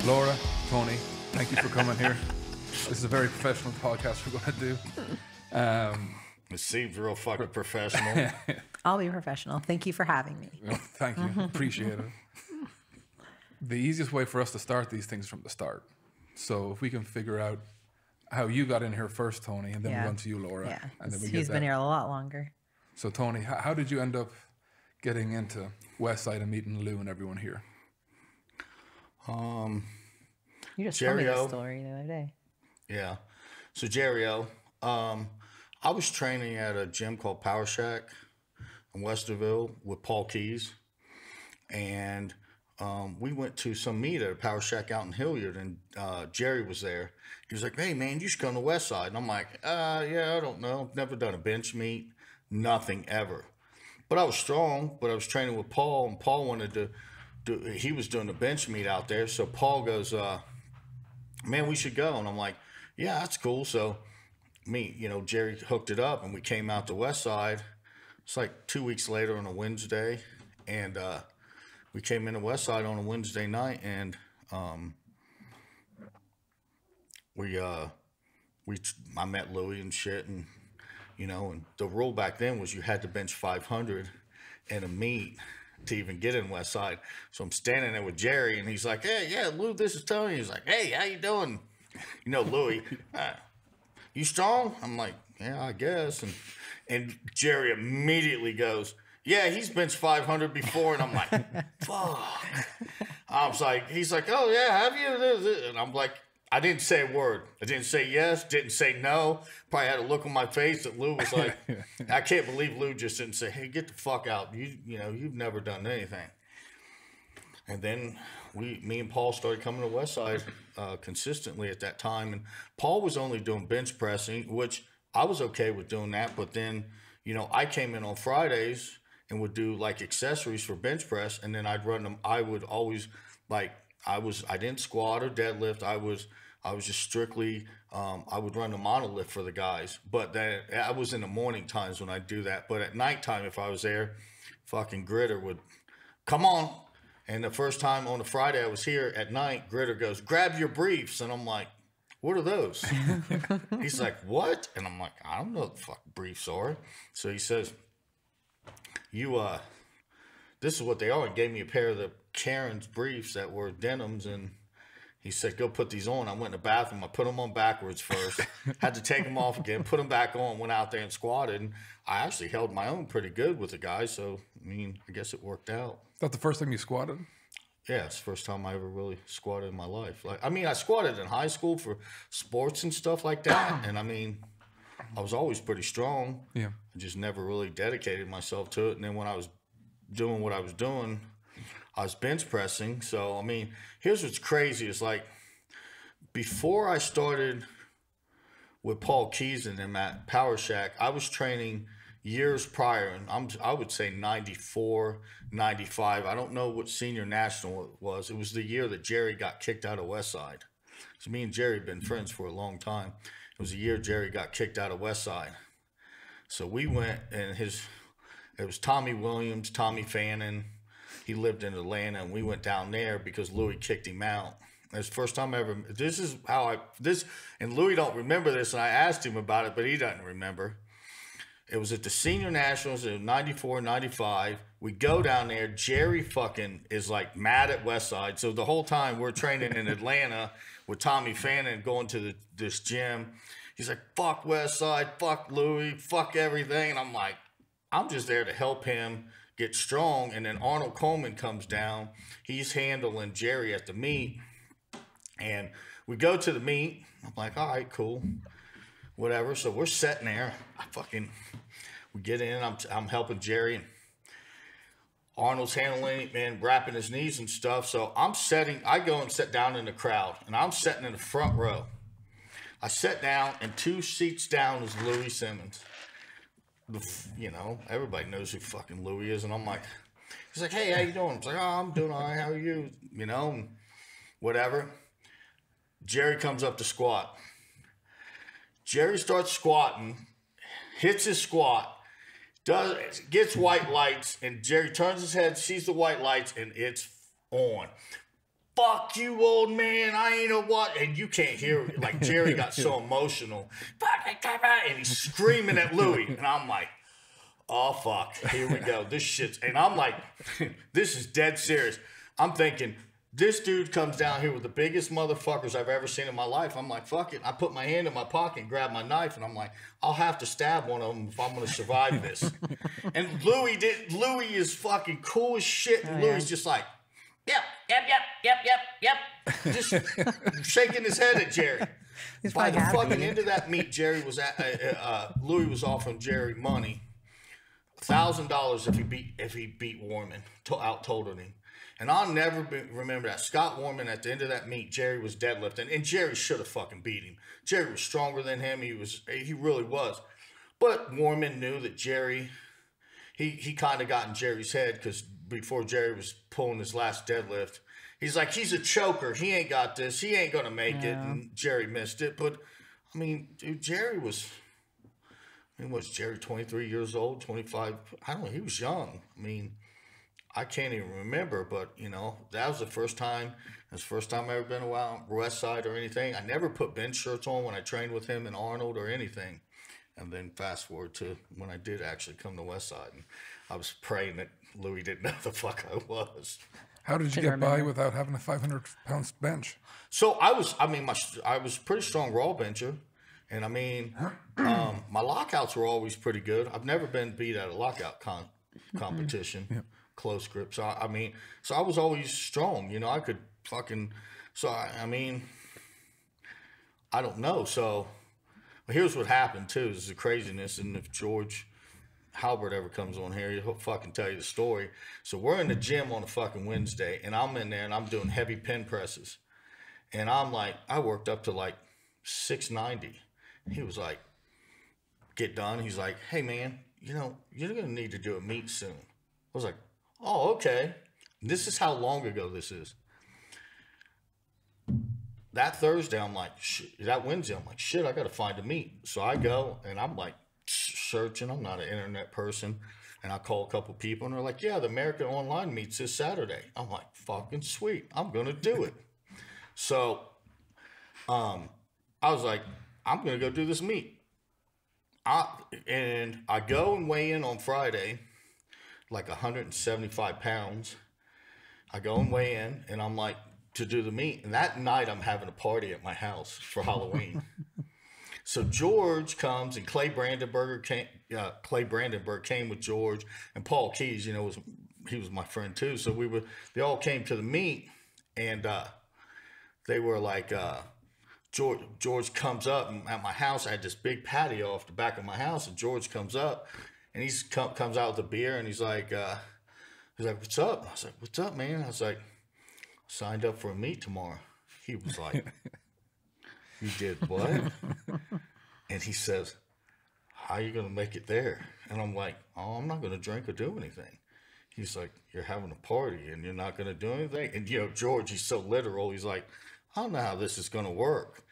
Laura, Tony, thank you for coming here. This is a very professional podcast we're going to do. It seems real fucking professional. I'll be professional. Thank you for having me. Oh, thank you. Appreciate it. The easiest way for us to start these things from the start. So if we can figure out how you got in here first, Tony, and then we run to you, Laura. Yeah, and then he's been here a lot longer. So Tony, how did you end up getting into Westside and meeting Lou and everyone here? You just told me this story the other day. Yeah. So Jerry-O, I was training at a gym called Power Shack in Westerville with Paul Keys. And we went to some meet at a Power Shack out in Hilliard, and Jerry was there. He was like, hey, man, you should come to Westside. And I'm like, yeah, I don't know. I've never done a bench meet. Nothing ever. But I was strong, but I was training with Paul, and Paul wanted to he was doing the bench meet out there. So Paul goes, man, we should go. And I'm like, yeah, that's cool. So Jerry hooked it up, and we came out to Westside. It's like 2 weeks later on a Wednesday, and we came into Westside on a Wednesday night, and I met Louie and shit, and and the rule back then was you had to bench 500 in a meet to even get in Westside. So I'm standing there with Jerry, and he's like, hey, yeah, Lou, this is Tony. He's like, hey, how you doing? Louie, you strong? I'm like, yeah, I guess. And Jerry immediately goes, yeah, he's benched 500 before. And I'm like, fuck. He's like, oh, yeah, have you? And I'm like, I didn't say a word. I didn't say yes, didn't say no. Probably had a look on my face that Lou was like, I can't believe Lou just didn't say, hey, get the fuck out. You've never done anything. And then me and Paul started coming to Westside consistently at that time. And Paul was only doing bench pressing, which I was okay with doing that. But then, I came in on Fridays and would do like accessories for bench press. And then I'd run them. I would always I didn't squat or deadlift. I was just strictly, I would run the monolift for the guys. But then I was in the morning times when I'd do that. But at nighttime, if I was there, fucking Gritter would, come on. And the first time on a Friday I was here at night, Gritter goes, grab your briefs. And I'm like, what are those? He's like, what? And I'm like, I don't know what the fuck briefs are. So he says, this is what they are. And gave me a pair of the Karen's briefs that were denims, and he said, go put these on. I went in the bathroom. I put them on backwards first. Had to take them off again, put them back on, went out there and squatted. And I actually held my own pretty good with the guys. So, I guess it worked out. Is that the first time you squatted? Yeah, it's the first time I ever really squatted in my life. I squatted in high school for sports and stuff like that. And I was always pretty strong. Yeah. I just never really dedicated myself to it. And then when I was doing what I was doing, I was bench pressing. So, here's what's crazy. It's like, before I started with Paul Keys and them at Power Shack, I was training years prior. And I would say 94, 95. I don't know what senior national it was. It was the year that Jerry got kicked out of Westside. So me and Jerry had been friends for a long time. It was the year Jerry got kicked out of Westside. So we went, and it was Tommy Williams, Tommy Fannin. He lived in Atlanta, and we went down there because Louie kicked him out. It's the first time I ever, and Louie don't remember this, and I asked him about it, but he doesn't remember. It was at the Senior Nationals in 94, 95. We go down there. Jerry fucking is like mad at Westside. So the whole time we're training in Atlanta with Tommy Fannin going to this gym. He's like, fuck Westside, fuck Louie, fuck everything. And I'm like, I'm just there to help him get strong. And then Arnold Coleman comes down. He's handling Jerry at the meet. And we go to the meet. I'm like, all right, cool. Whatever. So we're sitting there. We get in. I'm helping Jerry. And Arnold's handling it, man, wrapping his knees and stuff. So I go and sit down in the crowd. And I'm sitting in the front row. I sat down, and 2 seats down is Louie Simmons. Everybody knows who fucking Louie is. And I'm like, he's like, hey, how you doing? I'm like, oh, I'm doing all right. How are you? And whatever. Jerry comes up to squat. Jerry starts squatting, hits his squat, gets white lights, and Jerry turns his head, sees the white lights, and it's on. fuck you, old man, I ain't know what. And you can't hear it. Like, Jerry got so emotional. And he's screaming at Louie. And I'm like, oh, fuck, here we go. This shit's, and I'm like, this is dead serious. I'm thinking, this dude comes down here with the biggest motherfuckers I've ever seen in my life. I'm like, fuck it. I put my hand in my pocket and grab my knife, and I'm like, I'll have to stab one of them if I'm going to survive this. And Louie is fucking cool as shit. And Louie's just like, yep. Just shaking his head at Jerry. By the fucking end of that meet, Jerry was at, Louie was offering Jerry money, $1,000 if he beat Warman, out totaled him. And I'll never remember that. Scott Warman, at the end of that meet, Jerry was deadlifting, and Jerry should have fucking beat him. Jerry was stronger than him. He really was. But Warman knew that Jerry, he kind of got in Jerry's head, because before Jerry was pulling his last deadlift, he's like, he's a choker. He ain't got this. He ain't going to make it. And Jerry missed it. But, I mean, dude, Jerry was, was Jerry 23 years old, 25? I don't know. He was young. I mean, I can't even remember, but, you know, that was the first time. That's the first time I ever been around Westside or anything. I never put bench shirts on when I trained with him and Arnold or anything. And then fast forward to when I did actually come to Westside, and I was praying that Louie didn't know the fuck I was. How did you get by without having a 500-pound bench? So I was pretty strong raw bencher. And I mean, my lockouts were always pretty good. I've never been beat at a lockout competition. Yeah. Close grip. So, I mean, so I was always strong, you know, I could fucking, so I mean, I don't know. So here's what happened too, is the craziness. And if George Halbert ever comes on here, he'll fucking tell you the story. So we're in the gym on a fucking Wednesday, and I'm in there and I'm doing heavy pin presses. And I'm like, I worked up to like 690. He was like, get done. He's like, hey man, you know, you're going to need to do a meet soon. I was like, oh, okay. This is how long ago this is. That Thursday, I'm like, shit. That Wednesday, I'm like, shit, I got to find a meet. So I go, and I'm like searching. I'm not an internet person. And I call a couple people, and they're like, yeah, the American Online meets this Saturday. I'm like, fucking sweet. I'm going to do it. So I was like, I'm going to go do this meet. And I go and weigh in on Friday, like 175 pounds. I go and weigh in, and I'm like, to do the meet. And that night I'm having a party at my house for Halloween. So George comes, and Clay Brandenburg came with George, and Paul Keys, you know, he was my friend too. So they all came to the meet, and they were like, George comes up, and at my house I had this big patio off the back of my house, and George comes up, and he comes out with a beer, and he's like, what's up? I was like, what's up, man? I was like, signed up for a meet tomorrow. He was like, you did what? And he says, how are you going to make it there? And I'm like, oh, I'm not going to drink or do anything. He's like, you're having a party and you're not going to do anything? And, you know, George, he's so literal. He's like, I don't know how this is going to work.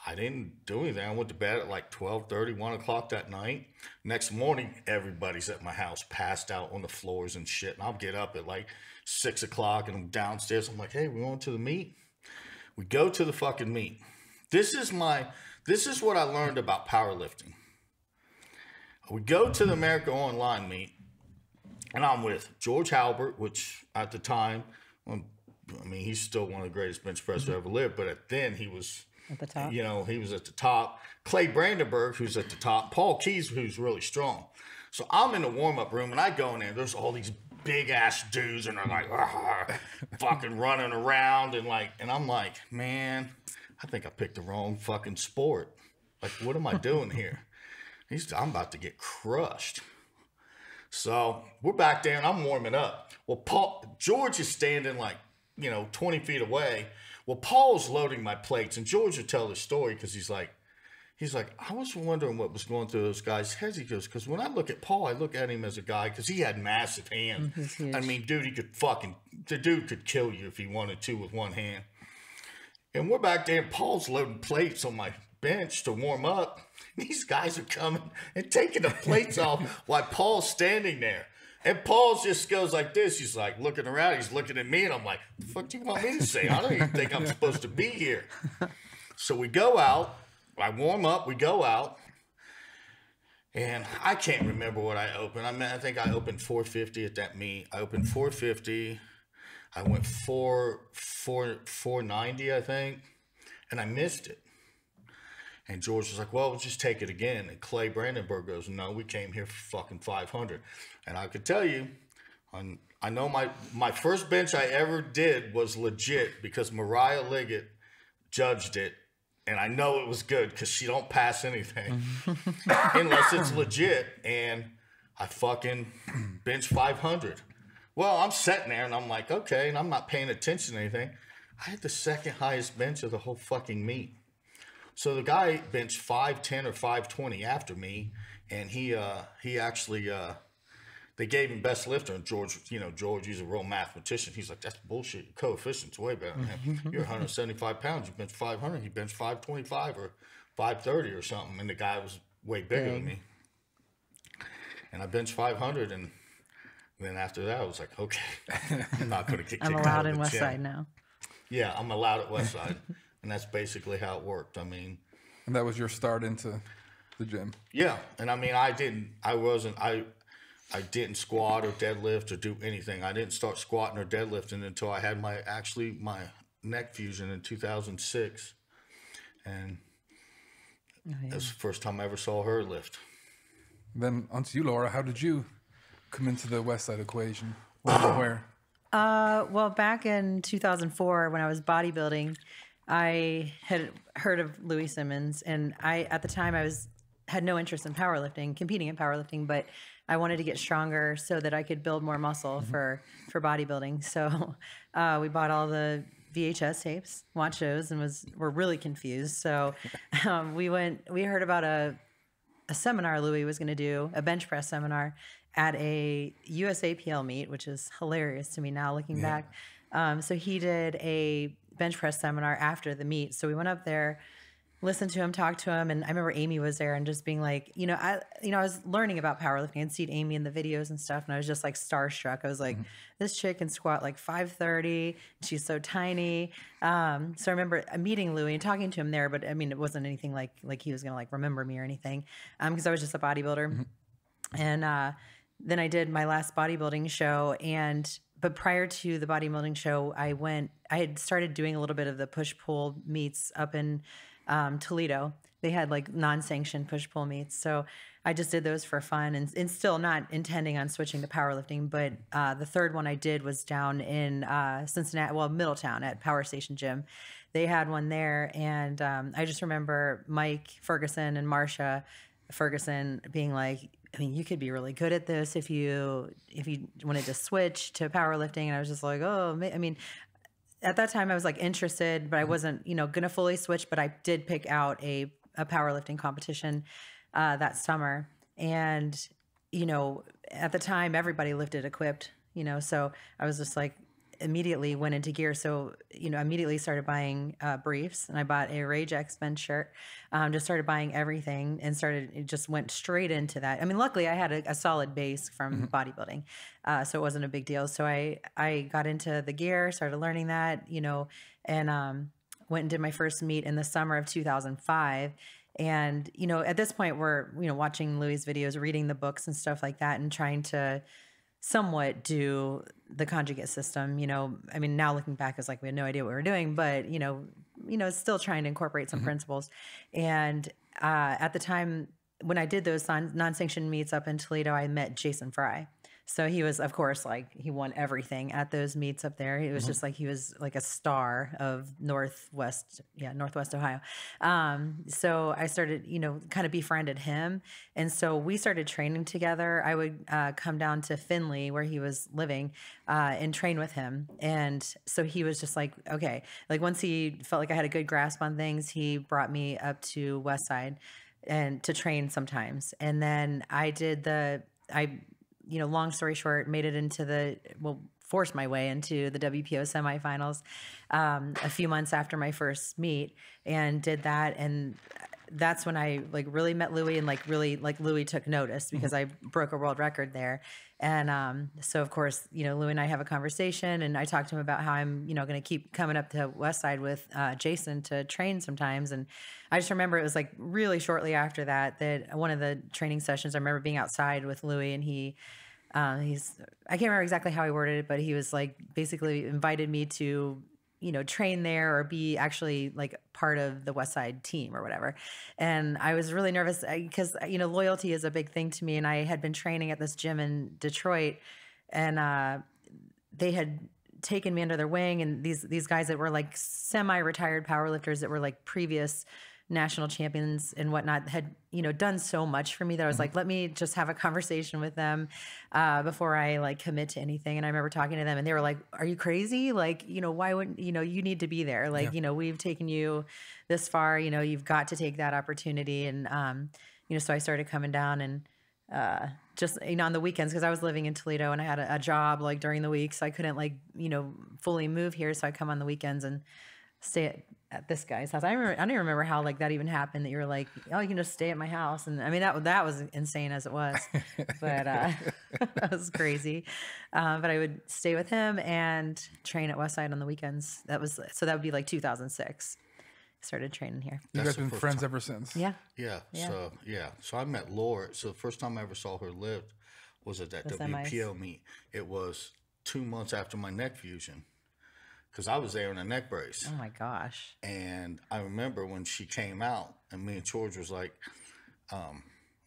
I didn't do anything. I went to bed at like 12:30, 1 o'clock that night. Next morning, everybody's at my house, passed out on the floors and shit. And I'll get up at like 6 o'clock, and I'm downstairs. I'm like, hey, we going to the meet? We go to the fucking meet. This is what I learned about powerlifting. We go to the America Online meet, and I'm with George Halbert, which at the time, I mean, he's still one of the greatest bench pressers to ever live, but then he was at the top. You know, he was at the top. Clay Brandenburg, who's at the top. Paul Keys, who's really strong. So I'm in the warm-up room, and I go in there. There's all these big-ass dudes, and they're like, fucking running around. And I'm like, man, I think I picked the wrong fucking sport. Like, what am I doing here? I'm about to get crushed. So we're back there, and I'm warming up. Well, George is standing like, 20 feet away. Well, Paul's loading my plates, and George will tell the story because he's like, I was wondering what was going through those guys' heads. He goes, because when I look at Paul, I look at him as a guy, because he had massive hands. I mean, dude, the dude could kill you if he wanted to with one hand. And we're back there, and Paul's loading plates on my bench to warm up. These guys are coming and taking the plates off while Paul's standing there. And Paul just goes like this. He's like looking around. He's looking at me, and I'm like, the fuck do you want me to say? I don't even think I'm supposed to be here. So we go out. I warm up. We go out. And I can't remember what I opened. I mean, I think I opened 450 at that meet. I opened 450. I went 490, I think. And I missed it. And George was like, well, we'll just take it again. And Clay Brandenburg goes, no, we came here for fucking 500. And I could tell you, I know my first bench I ever did was legit because Mariah Liggett judged it. And I know it was good because she don't pass anything unless it's legit. And I fucking bench 500. Well, I'm sitting there and I'm like, okay, and I'm not paying attention to anything. I had the second highest bench of the whole fucking meet. So the guy benched 510 or 520 after me, and he actually they gave him best lifter. And George, George, he's a real mathematician. He's like, that's bullshit. Your coefficient's way better than him. You're 175 pounds. You bench 500. He benched 525 or 530 or something, and the guy was way bigger than me. And I benched 500, and then after that, I was like, okay, I'm not going to get kicked out of the gym. I'm allowed in Westside now. Yeah, I'm allowed at Westside. And that's basically how it worked. I mean, and that was your start into the gym. Yeah, and I mean, I didn't squat or deadlift or do anything. I didn't start squatting or deadlifting until I had my neck fusion in 2006, and that was the first time I ever saw her lift. Then onto you, Laura. How did you come into the Westside equation? Where? Well, back in 2004, when I was bodybuilding, I had heard of Louie Simmons, and at the time had no interest in powerlifting, competing in powerlifting, but I wanted to get stronger so that I could build more muscle for bodybuilding. So we bought all the VHS tapes, watched those, and were really confused. So we heard about a seminar Louie was going to do, a bench press seminar at a USAPL meet, which is hilarious to me now looking back. So he did a bench press seminar after the meet. So we went up there, listened to him, talked to him, and I remember Amy was there and just being like, I was learning about powerlifting and seen Amy in the videos and stuff, and I was just like starstruck. I was like, this chick can squat like 530. She's so tiny. So I remember meeting Louie and talking to him there, but I mean, it wasn't anything like he was gonna like remember me or anything, because I was just a bodybuilder. And then I did my last bodybuilding show, but prior to the bodybuilding show, I had started doing a little bit of the push-pull meets up in Toledo. They had like non-sanctioned push-pull meets. So I just did those for fun and still not intending on switching to powerlifting. But the third one I did was down in Middletown at Power Station Gym. They had one there. And I just remember Mike Ferguson and Marsha Ferguson being like, I mean, you could be really good at this if you wanted to switch to powerlifting. And I was just like, oh, I mean, at that time I was like interested, but I wasn't, gonna fully switch. But I did pick out a powerlifting competition that summer, and at the time everybody lifted equipped, so I was just like immediately went into gear. So, immediately started buying briefs, and I bought a Rage X bench shirt. Just started buying everything and just went straight into that. I mean, luckily I had a solid base from bodybuilding, so it wasn't a big deal. So I got into the gear, started learning that, and went and did my first meet in the summer of 2005. And, at this point we're, watching Louie's videos, reading the books and stuff like that, and trying to somewhat do the conjugate system. I mean, now looking back, it's like we had no idea what we were doing, but still trying to incorporate some principles. And at the time when I did those non-sanctioned meets up in Toledo, I met Jason Fry. So he was, of course, like he won everything at those meets up there. It was just like he was like a star of Northwest Ohio. So I started, kind of befriended him, and so we started training together. I would come down to Findlay where he was living and train with him, and so he was just like, okay, like once he felt like I had a good grasp on things, he brought me up to Westside and to train sometimes, and then long story short, made it into forced my way into the WPO semifinals a few months after my first meet, and did that. And that's when I like really met Louie, and like really like Louie took notice because I broke a world record there. And so of course, you know, Louie and I have a conversation, and I talk to him about how I'm, you know, going to keep coming up to Westside with Jason to train sometimes. And I just remember it was like really shortly after that one of the training sessions, I remember being outside with Louie, and he's I can't remember exactly how he worded it, but he was like basically invited me to, you know, train there or be actually like part of the Westside team or whatever. And I was really nervous because, you know, loyalty is a big thing to me. And I had been training at this gym in Detroit, and they had taken me under their wing. And these guys that were like semi-retired powerlifters that were like previous national champions and whatnot had, you know, done so much for me that I was like, let me just have a conversation with them before I like commit to anything. And I remember talking to them, and they were like, are you crazy? Like, you know, why wouldn't, you know, you need to be there. Like, you know, we've taken you this far, you know, you've got to take that opportunity. And, you know, so I started coming down and just, you know, on the weekends, because I was living in Toledo and I had a job like during the week. So I couldn't like, you know, fully move here. So I come on the weekends and stay at this guy's house. I don't even remember how like that even happened, that you were like, oh, you can just stay at my house. And I mean, that was insane as it was, but that was crazy. But I would stay with him and train at Westside on the weekends. That would be like 2006. Started training here. You guys been friends ever since? Yeah. Yeah. So I met Laura. So the first time I ever saw her live was at that WPO meet. It was 2 months after my neck fusion, because I was there in a neck brace. Oh my gosh. And I remember when she came out, and me and George was like,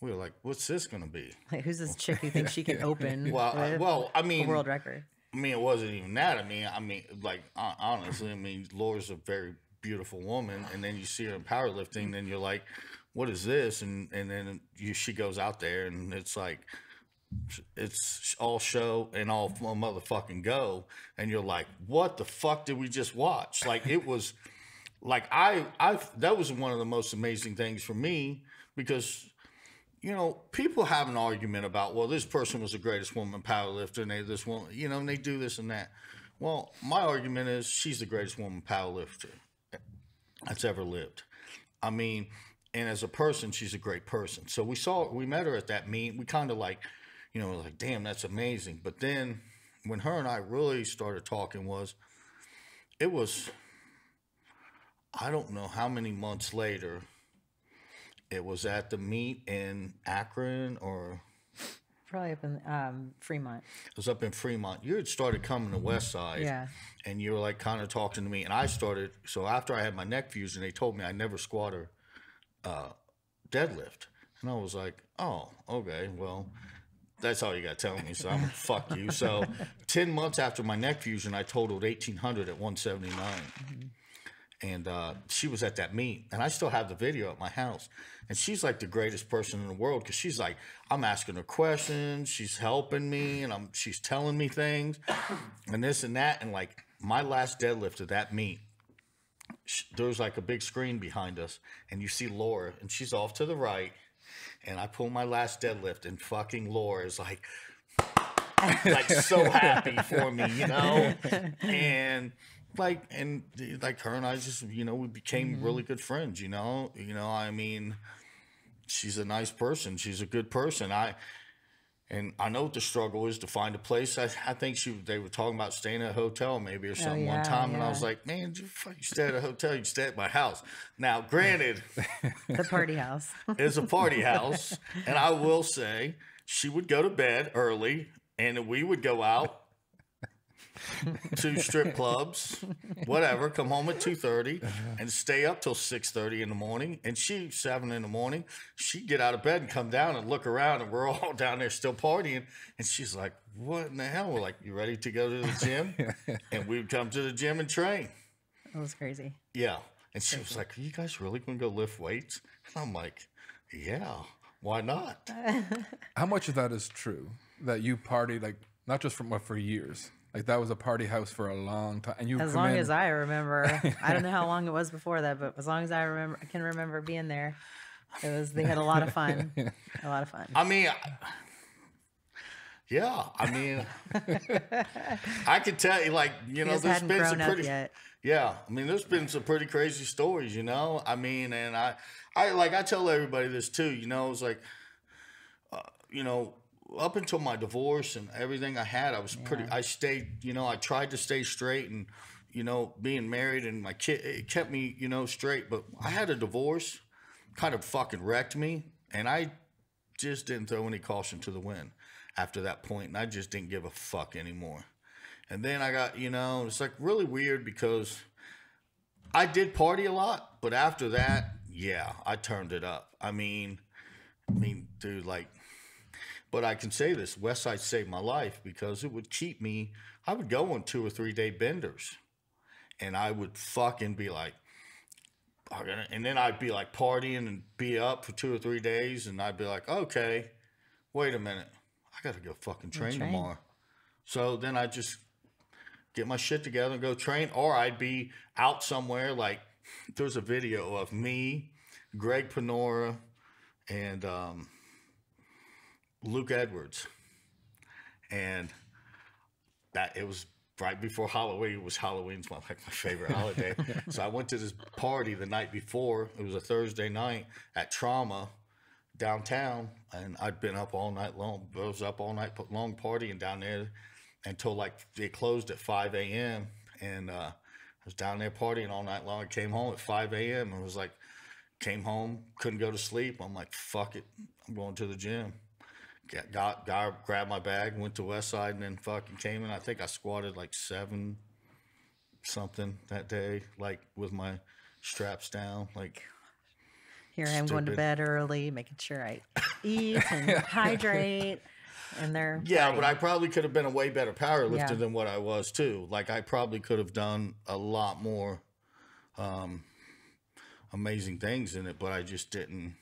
we were like, what's this going to be? Like, who's this chick who thinks she can open I mean, a world record? I mean, it wasn't even that. I mean, like, honestly, I mean, Laura's a very beautiful woman, and then you see her in powerlifting, then you're like, what is this? And then she goes out there, and it's like, it's all show and all motherfucking go, and you're like, what the fuck did we just watch? Like, it was like that was one of the most amazing things for me, because, you know, people have an argument about, well, this person was the greatest woman powerlifter, and this woman, you know, and they do this and that. Well, my argument is she's the greatest woman powerlifter that's ever lived. I mean, and as a person, she's a great person. So we met her at that meet. We kind of like, you know, like, damn, that's amazing. But then when her and I really started talking it was, I don't know how many months later, it was at the meet in Akron or... Probably up in Fremont. It was up in Fremont. You had started coming to Westside. Yeah. And you were like kind of talking to me. And I started, so after I had my neck fusion, they told me I never squat or deadlift. And I was like, oh, okay, well... That's all you got to tell me, so I'm going to fuck you. So 10 months after my neck fusion, I totaled 1,800 at 179. And she was at that meet. And I still have the video at my house. And she's like the greatest person in the world, because she's like, I'm asking her questions. She's helping me, and she's telling me things and this and that. And like my last deadlift of that meet, there's like a big screen behind us. And you see Laura, and she's off to the right. And I pull my last deadlift, and fucking Laura is like so happy for me, you know? And like her and I just, you know, we became really good friends, you know? I mean, she's a nice person. She's a good person. And I know what the struggle is to find a place. I think they were talking about staying at a hotel maybe or something one time. And I was like, man, you stay at a hotel, you stay at my house. Now, granted, the party house. It's a party house. And I will say, she would go to bed early, and we would go out to strip clubs, whatever, come home at 2:30 and stay up till 6:30 in the morning. And 7 in the morning, she'd get out of bed and come down and look around, and we're all down there still partying. And she's like, what in the hell? We're like, you ready to go to the gym? And we would come to the gym and train. That was crazy. Yeah. And she was like, are you guys really going to go lift weights? And I'm like, yeah, why not? How much of that is true? That you partied, like, not just for years? Like, that was a party house for a long time. And as long as I remember. I don't know how long it was before that, but as long as I can remember being there, they had a lot of fun. A lot of fun. I mean, Yeah, I mean, I could tell you, like, you know, there's been some pretty, yeah, I mean, there's been some pretty crazy stories, you know, I mean, and I tell everybody this too, you know, it's like, you know, up until my divorce and everything I had, I was I stayed, you know, I tried to stay straight, and, you know, being married and my kid, it kept me, you know, straight, but I had a divorce, kind of fucking wrecked me, and I just didn't throw any caution to the wind after that point, and I just didn't give a fuck anymore. And then I got, you know, it's like really weird because I did party a lot, but after that, yeah, I turned it up. I mean, dude, like, but I can say this, Westside saved my life because it would keep me, I would go on 2 or 3 day benders, and I would fucking be like, and then I'd be like partying and be up for 2 or 3 days, and I'd be like, okay, wait a minute, I gotta go fucking train tomorrow. So then I just get my shit together and go train, or I'd be out somewhere. Like, there's a video of me, Greg Panora, and Luke Edwards, and that it was right before Halloween. It was Halloween's my favorite holiday. So I went to this party the night before. It was a Thursday night at Trauma downtown, and I'd been up all night long. I was up all night long partying down there until like they closed at 5 a.m. And I was down there partying all night long. I came home at 5 a.m. and was like, came home, couldn't go to sleep. I'm like, fuck it, I'm going to the gym. Grabbed my bag, went to Westside, and then fucking came in. I think I squatted like 7 something that day, like with my straps down, like. Here I am going to bed early, making sure I eat and hydrate. And they're but I probably could have been a way better power lifter than what I was too. Like, I probably could have done a lot more amazing things in it, but I just didn't.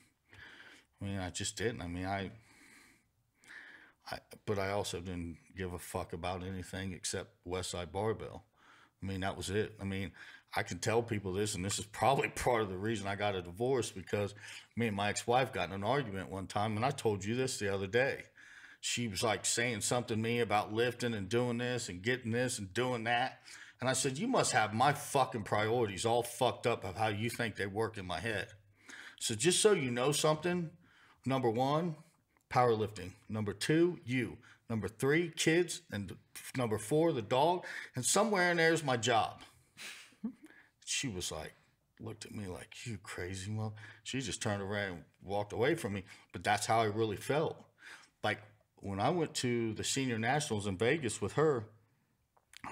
But I also didn't give a fuck about anything except Westside Barbell. I mean, that was it. I mean, I can tell people this, and this is probably part of the reason I got a divorce, because me and my ex-wife got in an argument one time, and I told you this the other day. She was like saying something to me about lifting and doing this and getting this and doing that. And I said, you must have my fucking priorities all fucked up of how you think they work in my head. So just so you know something, number 1, powerlifting. Number 2, you. Number 3, kids. And number 4, the dog. And somewhere in there is my job. She was like, looked at me like, you crazy, well. She just turned around and walked away from me. But that's how I really felt. Like, when I went to the senior nationals in Vegas with her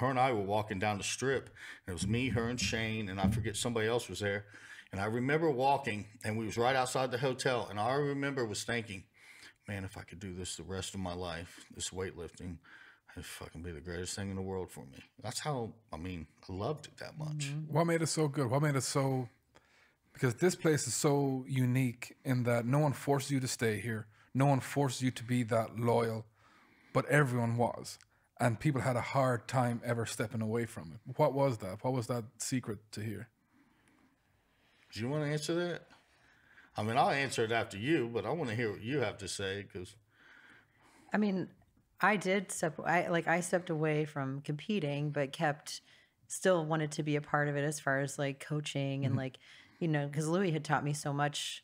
and I were walking down the strip, and it was me, her, and Shane, and I forget somebody else was there. And I remember walking, and we was right outside the hotel, and all I remember was thinking, man, if I could do this the rest of my life, this weightlifting, it'd fucking be the greatest thing in the world for me. That's how, I loved it that much. What made it so good? What made it so, because this place is so unique in that no one forces you to stay here. No one forces you to be that loyal, but everyone was. And people had a hard time ever stepping away from it. What was that? What was that secret to hear? Do you want to answer that? I mean, I'll answer it after you, but I want to hear what you have to say, because. I mean, I stepped away from competing, but still wanted to be a part of it as far as like coaching and like, you know, because Louie had taught me so much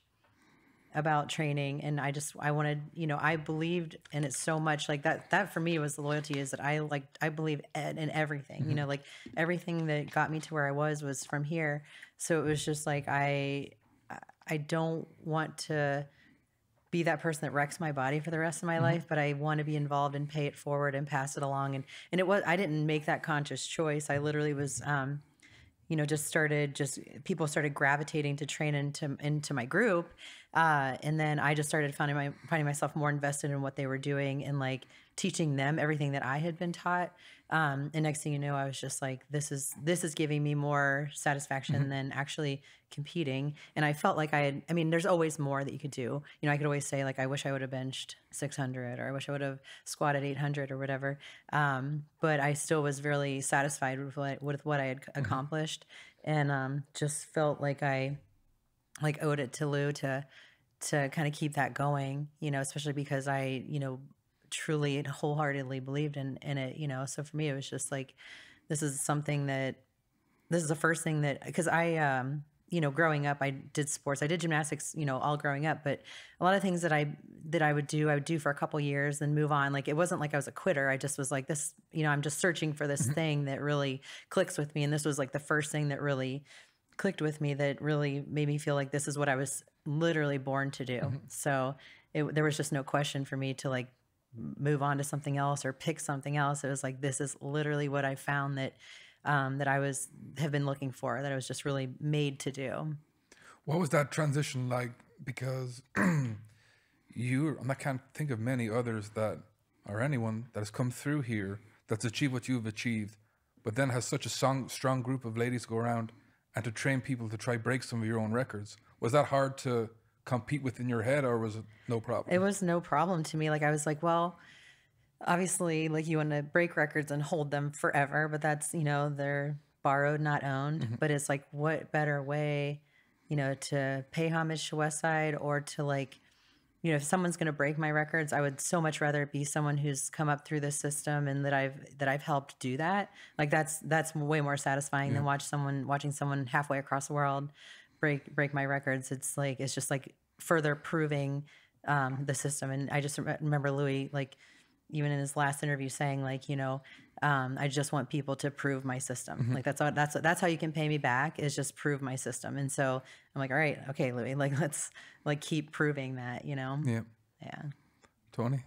about training, and I wanted, you know, I believed in it so much. Like that for me was the loyalty, is that I believe in everything, you know, like everything that got me to where I was from here. So it was just like, I don't want to be that person that wrecks my body for the rest of my life, but I want to be involved and pay it forward and pass it along. And it was, I didn't make that conscious choice. I literally was, you know, people started gravitating to train into my group. And then I just started finding myself more invested in what they were doing and like teaching them everything that I had been taught. And next thing you know, I was just like, this is giving me more satisfaction than actually competing. And I felt like there's always more that you could do. You know, I could always say like, I wish I would have benched 600, or I wish I would have squatted 800 or whatever. But I still was really satisfied with what I had accomplished, and just felt like I owed it to Lou to kind of keep that going, you know, especially because I, you know, truly and wholeheartedly believed in it, you know. So for me, it was just like, this is the first thing that, because I, you know, growing up, I did sports. I did gymnastics, you know, all growing up. But a lot of things that I would do for a couple years, then move on. Like, it wasn't like I was a quitter. I just was like, this, you know, I'm just searching for this thing that really clicks with me. And this was like the first thing that really clicked with me, that really made me feel like this is what I was literally born to do. So there was just no question for me to like move on to something else or pick something else. It was like, this is literally what I found that that I have been looking for, that I was just really made to do. What was that transition like? Because I can't think of many others that, or anyone that has come through here that's achieved what you've achieved, but then has such a strong group of ladies go around and to train people to try break some of your own records. Was that hard to compete with in your head, or was it no problem? It was no problem to me. Like, I was like, well, obviously, like, you want to break records and hold them forever, but that's, you know, they're borrowed, not owned. But it's like, what better way, you know, to pay homage to Westside, or to, like, you know, if someone's going to break my records, I would so much rather it be someone who's come up through the system and that I've helped do that. Like, that's way more satisfying than watching someone halfway across the world break my records. It's like, it's just like further proving the system. And I just remember Louie, like, even in his last interview, saying, like, you know, I just want people to prove my system. Like, that's how you can pay me back, is just prove my system. And so I'm like, all right, okay, Louie, like, let's like keep proving that, you know? Yeah. Yeah. Tony?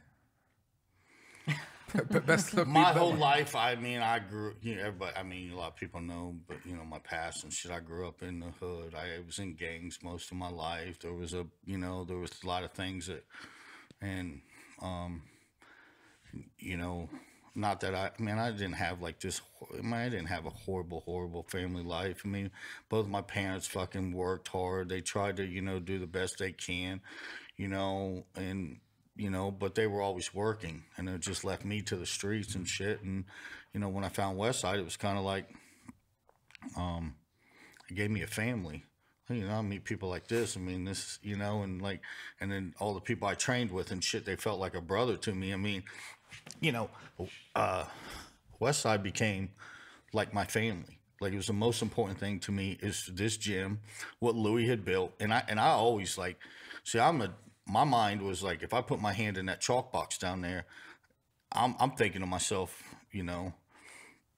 Best look. My whole life, I mean, I grew, you know, everybody, I mean, a lot of people know, but, you know, my past and shit, I grew up in the hood. I was in gangs most of my life. There was a lot of things that, and, you know, not that I didn't have like this, I didn't have a horrible family life. I mean, both my parents fucking worked hard. They tried to, you know, do the best they can, you know, and, you know, but they were always working, and it just left me to the streets and shit. And, you know, when I found Westside, it was kind of like, it gave me a family. You know, I meet people like this. I mean, this, you know, and like, and then all the people I trained with and shit, they felt like a brother to me. I mean, you know, Westside became like my family. Like, it was the most important thing to me is this gym, what Louie had built. And I always like, see, my mind was like, if I put my hand in that chalk box down there, I'm thinking to myself, you know,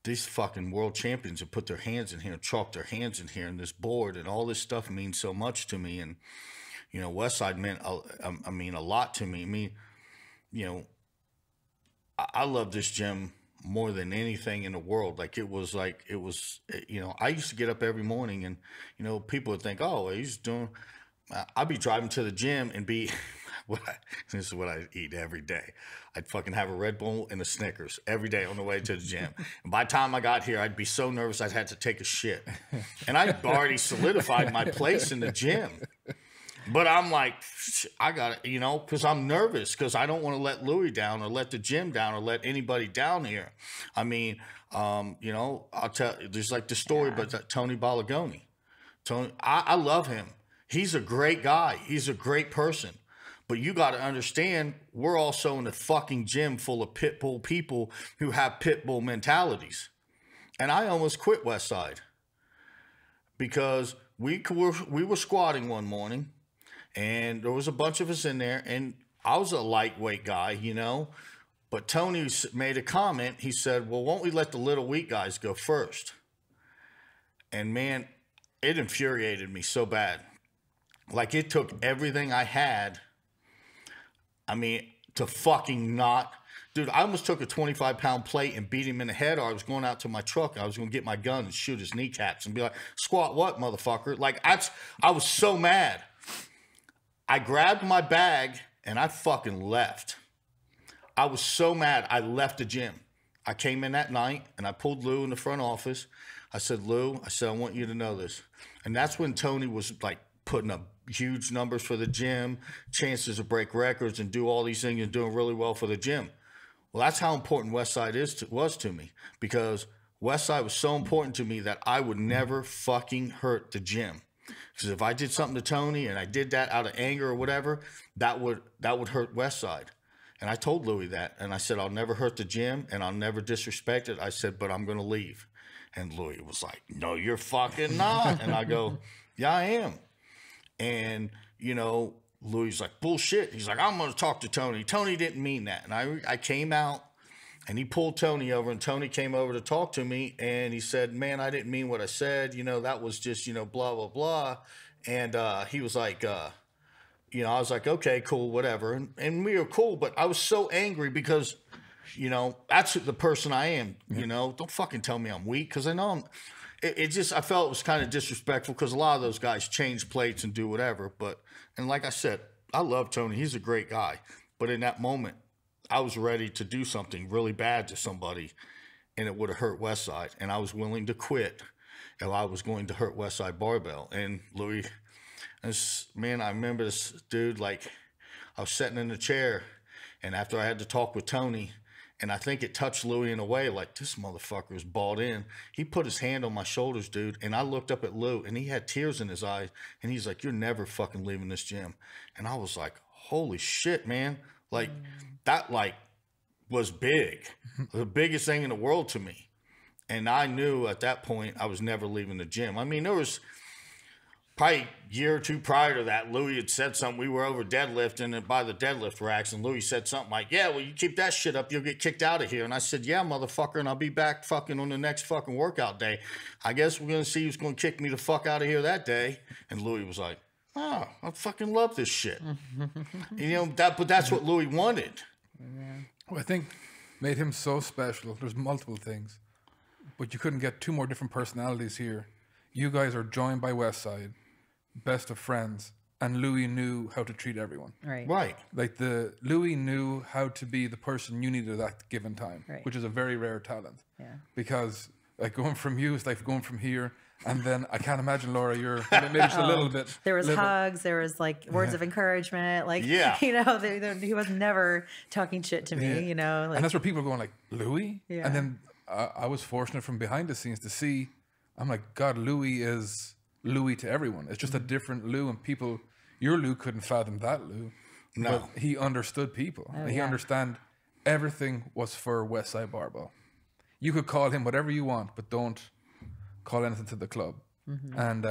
these fucking world champions have put their hands in here, chalked their hands in here, and this board and all this stuff means so much to me. And, you know, Westside meant, I mean, a lot to me. I mean, you know, I love this gym more than anything in the world. Like, it was, you know, I used to get up every morning and, you know, people would think, oh, he's doing, I'd be driving to the gym and be, this is what I eat every day. I'd fucking have a Red Bull and a Snickers every day on the way to the gym. And by the time I got here, I'd be so nervous I'd had to take a shit. And I'd already solidified my place in the gym. But I'm like, I got to, you know, because I'm nervous, because I don't want to let Louie down or let the gym down or let anybody down here. I mean, you know, I'll tell you, there's like the story about Tony Balagoni. Tony, I love him. He's a great guy. He's a great person. But you got to understand, we're also in a fucking gym full of pit bull people who have pit bull mentalities. And I almost quit Westside because we were squatting one morning, and there was a bunch of us in there, and I was a lightweight guy, you know. But Tony made a comment. He said, well, won't we let the little weak guys go first? And, man, it infuriated me so bad. Like, it took everything I had, I mean, to fucking not. Dude, I almost took a 25-pound plate and beat him in the head, or I was going out to my truck and I was going to get my gun and shoot his kneecaps and be like, squat what, motherfucker? Like, I was so mad. I grabbed my bag and I fucking left. I was so mad, I left the gym. I came in that night and I pulled Lou in the front office. I said, Lou, I want you to know this. And that's when Tony was like putting up huge numbers for the gym, chances to break records and do all these things, and doing really well for the gym. Well, that's how important Westside was to me, because Westside was so important to me that I would never fucking hurt the gym. Because if I did something to Tony and I did that out of anger or whatever, that would hurt Westside. And I told Louie that. And I said, I'll never hurt the gym and I'll never disrespect it. I said, but I'm going to leave. And Louie was like, no, you're fucking not. And I go, yeah, I am. And, you know, Louie's like, bullshit. He's like, I'm going to talk to Tony. Tony didn't mean that. And I came out and he pulled Tony over, and Tony came over to talk to me. And he said, man, I didn't mean what I said. You know, that was just, you know, blah, blah, blah. And he was like, you know, I was like, okay, cool, whatever. And we were cool, but I was so angry because, you know, that's the person I am, you know. Don't fucking tell me I'm weak, because I know I felt it was kind of disrespectful, because a lot of those guys change plates and do whatever. But, and like I said, I love Tony. He's a great guy. But in that moment, I was ready to do something really bad to somebody, and it would have hurt Westside. And I was willing to quit if I was going to hurt Westside Barbell. And Louie... man, I remember this dude, like, I was sitting in the chair, and after I had to talk with Tony, and I think it touched Louie in a way, like, this motherfucker is balled in. He put his hand on my shoulders, dude, and I looked up at Lou, and he had tears in his eyes, and he's like, you're never fucking leaving this gym. And I was like, holy shit, man. Like, that, like, was big. The biggest thing in the world to me. And I knew at that point I was never leaving the gym. I mean, there was... probably a year or two prior to that, Louie had said something. We were over deadlifting and by the deadlift racks, and Louie said something like, yeah, well, you keep that shit up, you'll get kicked out of here. And I said, yeah, motherfucker, and I'll be back fucking on the next fucking workout day. I guess we're going to see who's going to kick me the fuck out of here that day. And Louie was like, oh, I fucking love this shit. You know, but that's what Louie wanted. Well, I think made him so special. There's multiple things, but you couldn't get two more different personalities here. You guys are joined by Westside, best of friends, and Louie knew how to treat everyone. Right. Like Louie knew how to be the person you needed at that given time, which is a very rare talent. Yeah. Because like going from you is like going from here, and then I can't imagine, Laura, you're maybe just a little bit. There was hugs, there was like words of encouragement, like you know, he was never talking shit to me, you know. Like, and that's where people are going like, Louie? Yeah. And then I was fortunate from behind the scenes to see. I'm like, God, Louie is Louie to everyone. It's just a different Lou, and people, your Lou couldn't fathom that Lou. No. But he understood people. He understand everything was for Westside Barbell. You could call him whatever you want, but don't call anything to the club. And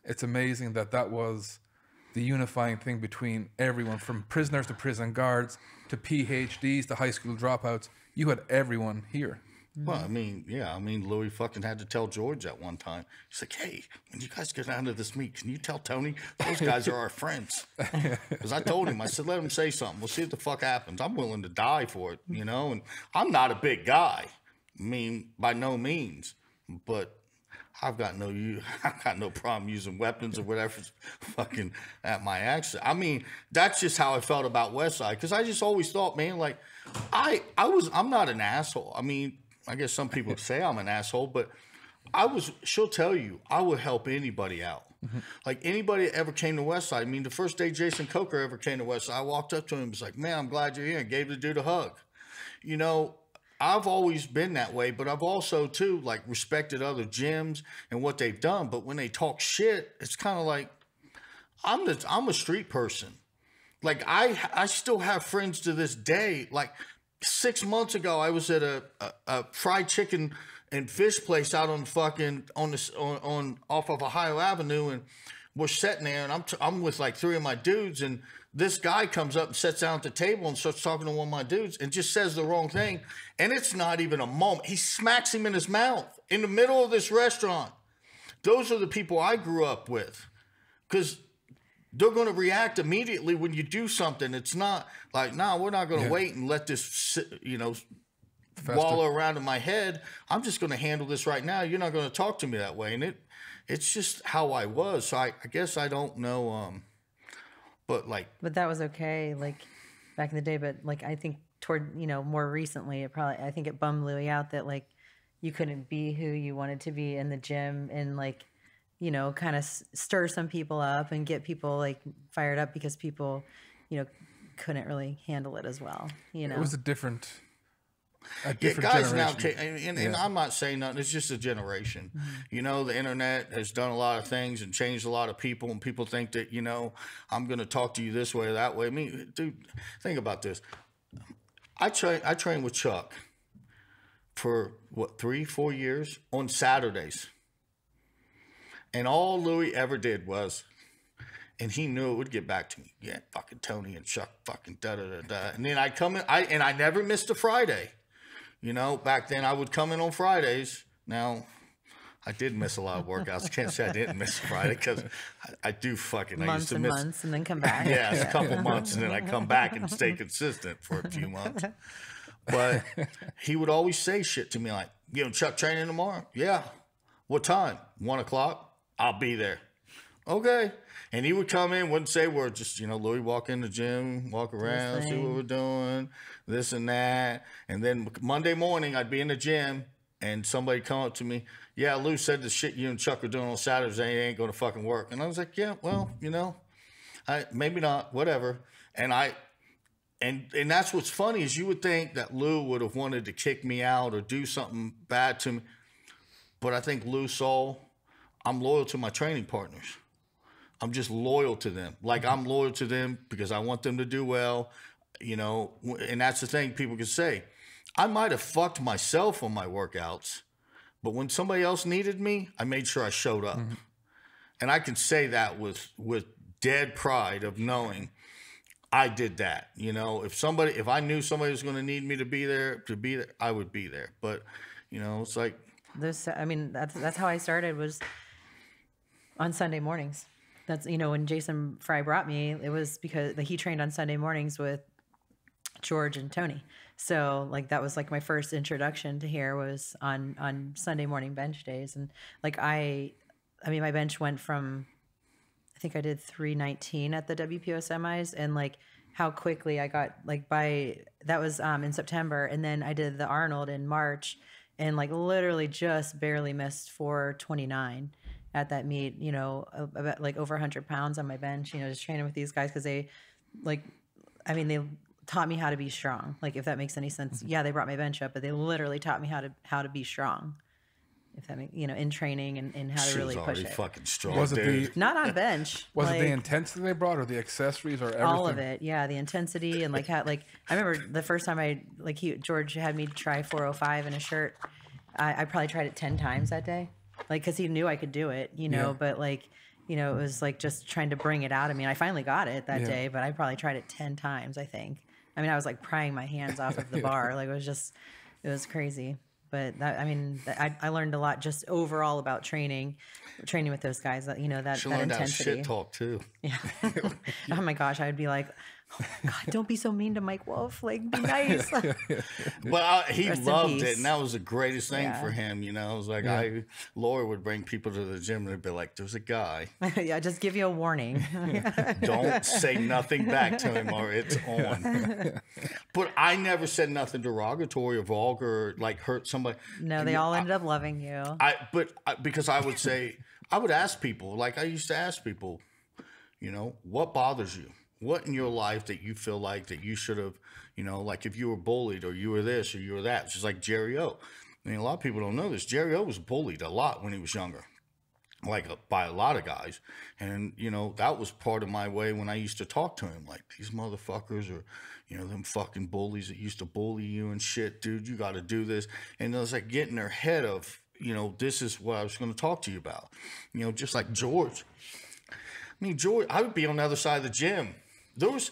it's amazing that was the unifying thing between everyone, from prisoners to prison guards to PhDs to high school dropouts. You had everyone here. Well, I mean, yeah, I mean, Louie fucking had to tell George at one time. He's like, hey, when you guys get out of this meet, can you tell Tony those guys are our friends? Because I told him, I said, let him say something. We'll see what the fuck happens. I'm willing to die for it, you know? And I'm not a big guy. I mean, by no means. But I've got no problem using weapons or whatever's fucking at my accent. I mean, that's just how I felt about Westside. Because I just always thought, man, like, I'm not an asshole. I mean, I guess some people say I'm an asshole, but she'll tell you, I would help anybody out. Like anybody that ever came to Westside. I mean, the first day Jason Coker ever came to Westside, I walked up to him and was like, man, I'm glad you're here, and gave the dude a hug. You know, I've always been that way, but I've also too, like, respected other gyms and what they've done. But when they talk shit, it's kind of like, I'm a street person. Like I still have friends to this day. Like 6 months ago, I was at a fried chicken and fish place out on fucking on off of Ohio Avenue, and we're sitting there, and I'm with like 3 of my dudes, and this guy comes up and sits down at the table and starts talking to one of my dudes and just says the wrong thing, and it's not even a moment. He smacks him in his mouth in the middle of this restaurant. Those are the people I grew up with, because they're going to react immediately when you do something. It's not like, nah, we're not going to wait and let this, you know, wallow around in my head. I'm just going to handle this right now. You're not going to talk to me that way. And it's just how I was. So I guess I don't know. But that was okay. Like back in the day. But like, I think toward, you know, more recently, I think it bummed Louie out that like you couldn't be who you wanted to be in the gym, and like, you know, kind of stir some people up and get people like fired up, because people, you know, couldn't really handle it as well. You know, it was a different guys generation. Now, and I'm not saying nothing. It's just a generation. You know, the internet has done a lot of things and changed a lot of people, and people think that, you know, I'm going to talk to you this way or that way. I mean, dude, think about this. I trained with Chuck for what, 3-4 years on Saturdays. And all Louie ever did was, and he knew it would get back to me. Yeah, fucking Tony and Chuck, fucking da-da-da-da. And then I'd come in, and I never missed a Friday. You know, back then I would come in on Fridays. Now, I did miss a lot of workouts. I can't say I didn't miss a Friday because I do fucking, I used to miss. Months and then come back. Yeah, it's a couple months and then I come back and stay consistent for a few months. But he would always say shit to me like, you know, Chuck training tomorrow? Yeah. What time? 1 o'clock? I'll be there. Okay. And he would come in, wouldn't say words, just, you know, Louie walk in the gym, walk around, see what we're doing, this and that. And then Monday morning, I'd be in the gym, and somebody come up to me, yeah, Lou said the shit you and Chuck are doing on Saturdays ain't going to fucking work. And I was like, yeah, well, you know, maybe not, whatever. And that's what's funny is you would think that Lou would have wanted to kick me out or do something bad to me. But I think Lou saw I'm loyal to my training partners. I'm just loyal to them. Like, I'm loyal to them because I want them to do well, you know, and that's the thing people can say. I might have fucked myself on my workouts, but when somebody else needed me, I made sure I showed up. Mm-hmm. And I can say that with dead pride of knowing I did that. You know, if I knew somebody was going to need me to be there, I would be there. But, you know, it's like. That's how I started, was on Sunday mornings. That's, you know, when Jason Fry brought me, it was because he trained on Sunday mornings with George and Tony. So like, that was like my first introduction to here was on Sunday morning bench days. And like, my bench went from, I think I did 319 at the WPO semis, and like how quickly I got, like, that was in September. And then I did the Arnold in March, and like literally just barely missed 429 at that meet, you know, about like over 100 pounds on my bench, you know, just training with these guys. Cause they taught me how to be strong. Like, if that makes any sense. Yeah. They brought my bench up, but they literally taught me how to be strong. If that makes, you know, in training and how to really push it. Fucking strong. Was it not on bench? Was it the intensity they brought, or the accessories, or everything? All of it. Yeah, the intensity and like how, like, I remember the first time George had me try 405 in a shirt. I probably tried it 10 times that day, like, because he knew I could do it, you know. Yeah. But like, you know, it was like just trying to bring it out of me. And I finally got it that day, but I probably tried it 10 times. I think. I mean, I was like prying my hands off of the bar. Like, it was crazy. But that, I learned a lot just overall about training with those guys. That, you know, that intensity. Shit talk too. Yeah. Oh my gosh, I would be like, oh God, don't be so mean to Mike Wolf. Like, be nice. But he loved it, and that was the greatest thing for him. You know, it was like Laura would bring people to the gym, and they'd be like, "There's a guy." Yeah, just give you a warning. Don't say nothing back to him, or it's on. But I never said nothing derogatory or vulgar, or like hurt somebody. No, they all ended up loving you. Because I would ask people, like I used to ask people, you know, what bothers you? What in your life that you feel like that you should have, you know, like if you were bullied or you were this or you were that. It's just like Jerry O. I mean, a lot of people don't know this. Jerry O was bullied a lot when he was younger, like by a lot of guys. And, you know, that was part of my way when I used to talk to him. Like, these motherfuckers are, you know, them fucking bullies that used to bully you and shit, dude, you got to do this. And it was like getting their head of, you know, this is what I was going to talk to you about. You know, just like George. I mean, George, I would be on the other side of the gym. There was,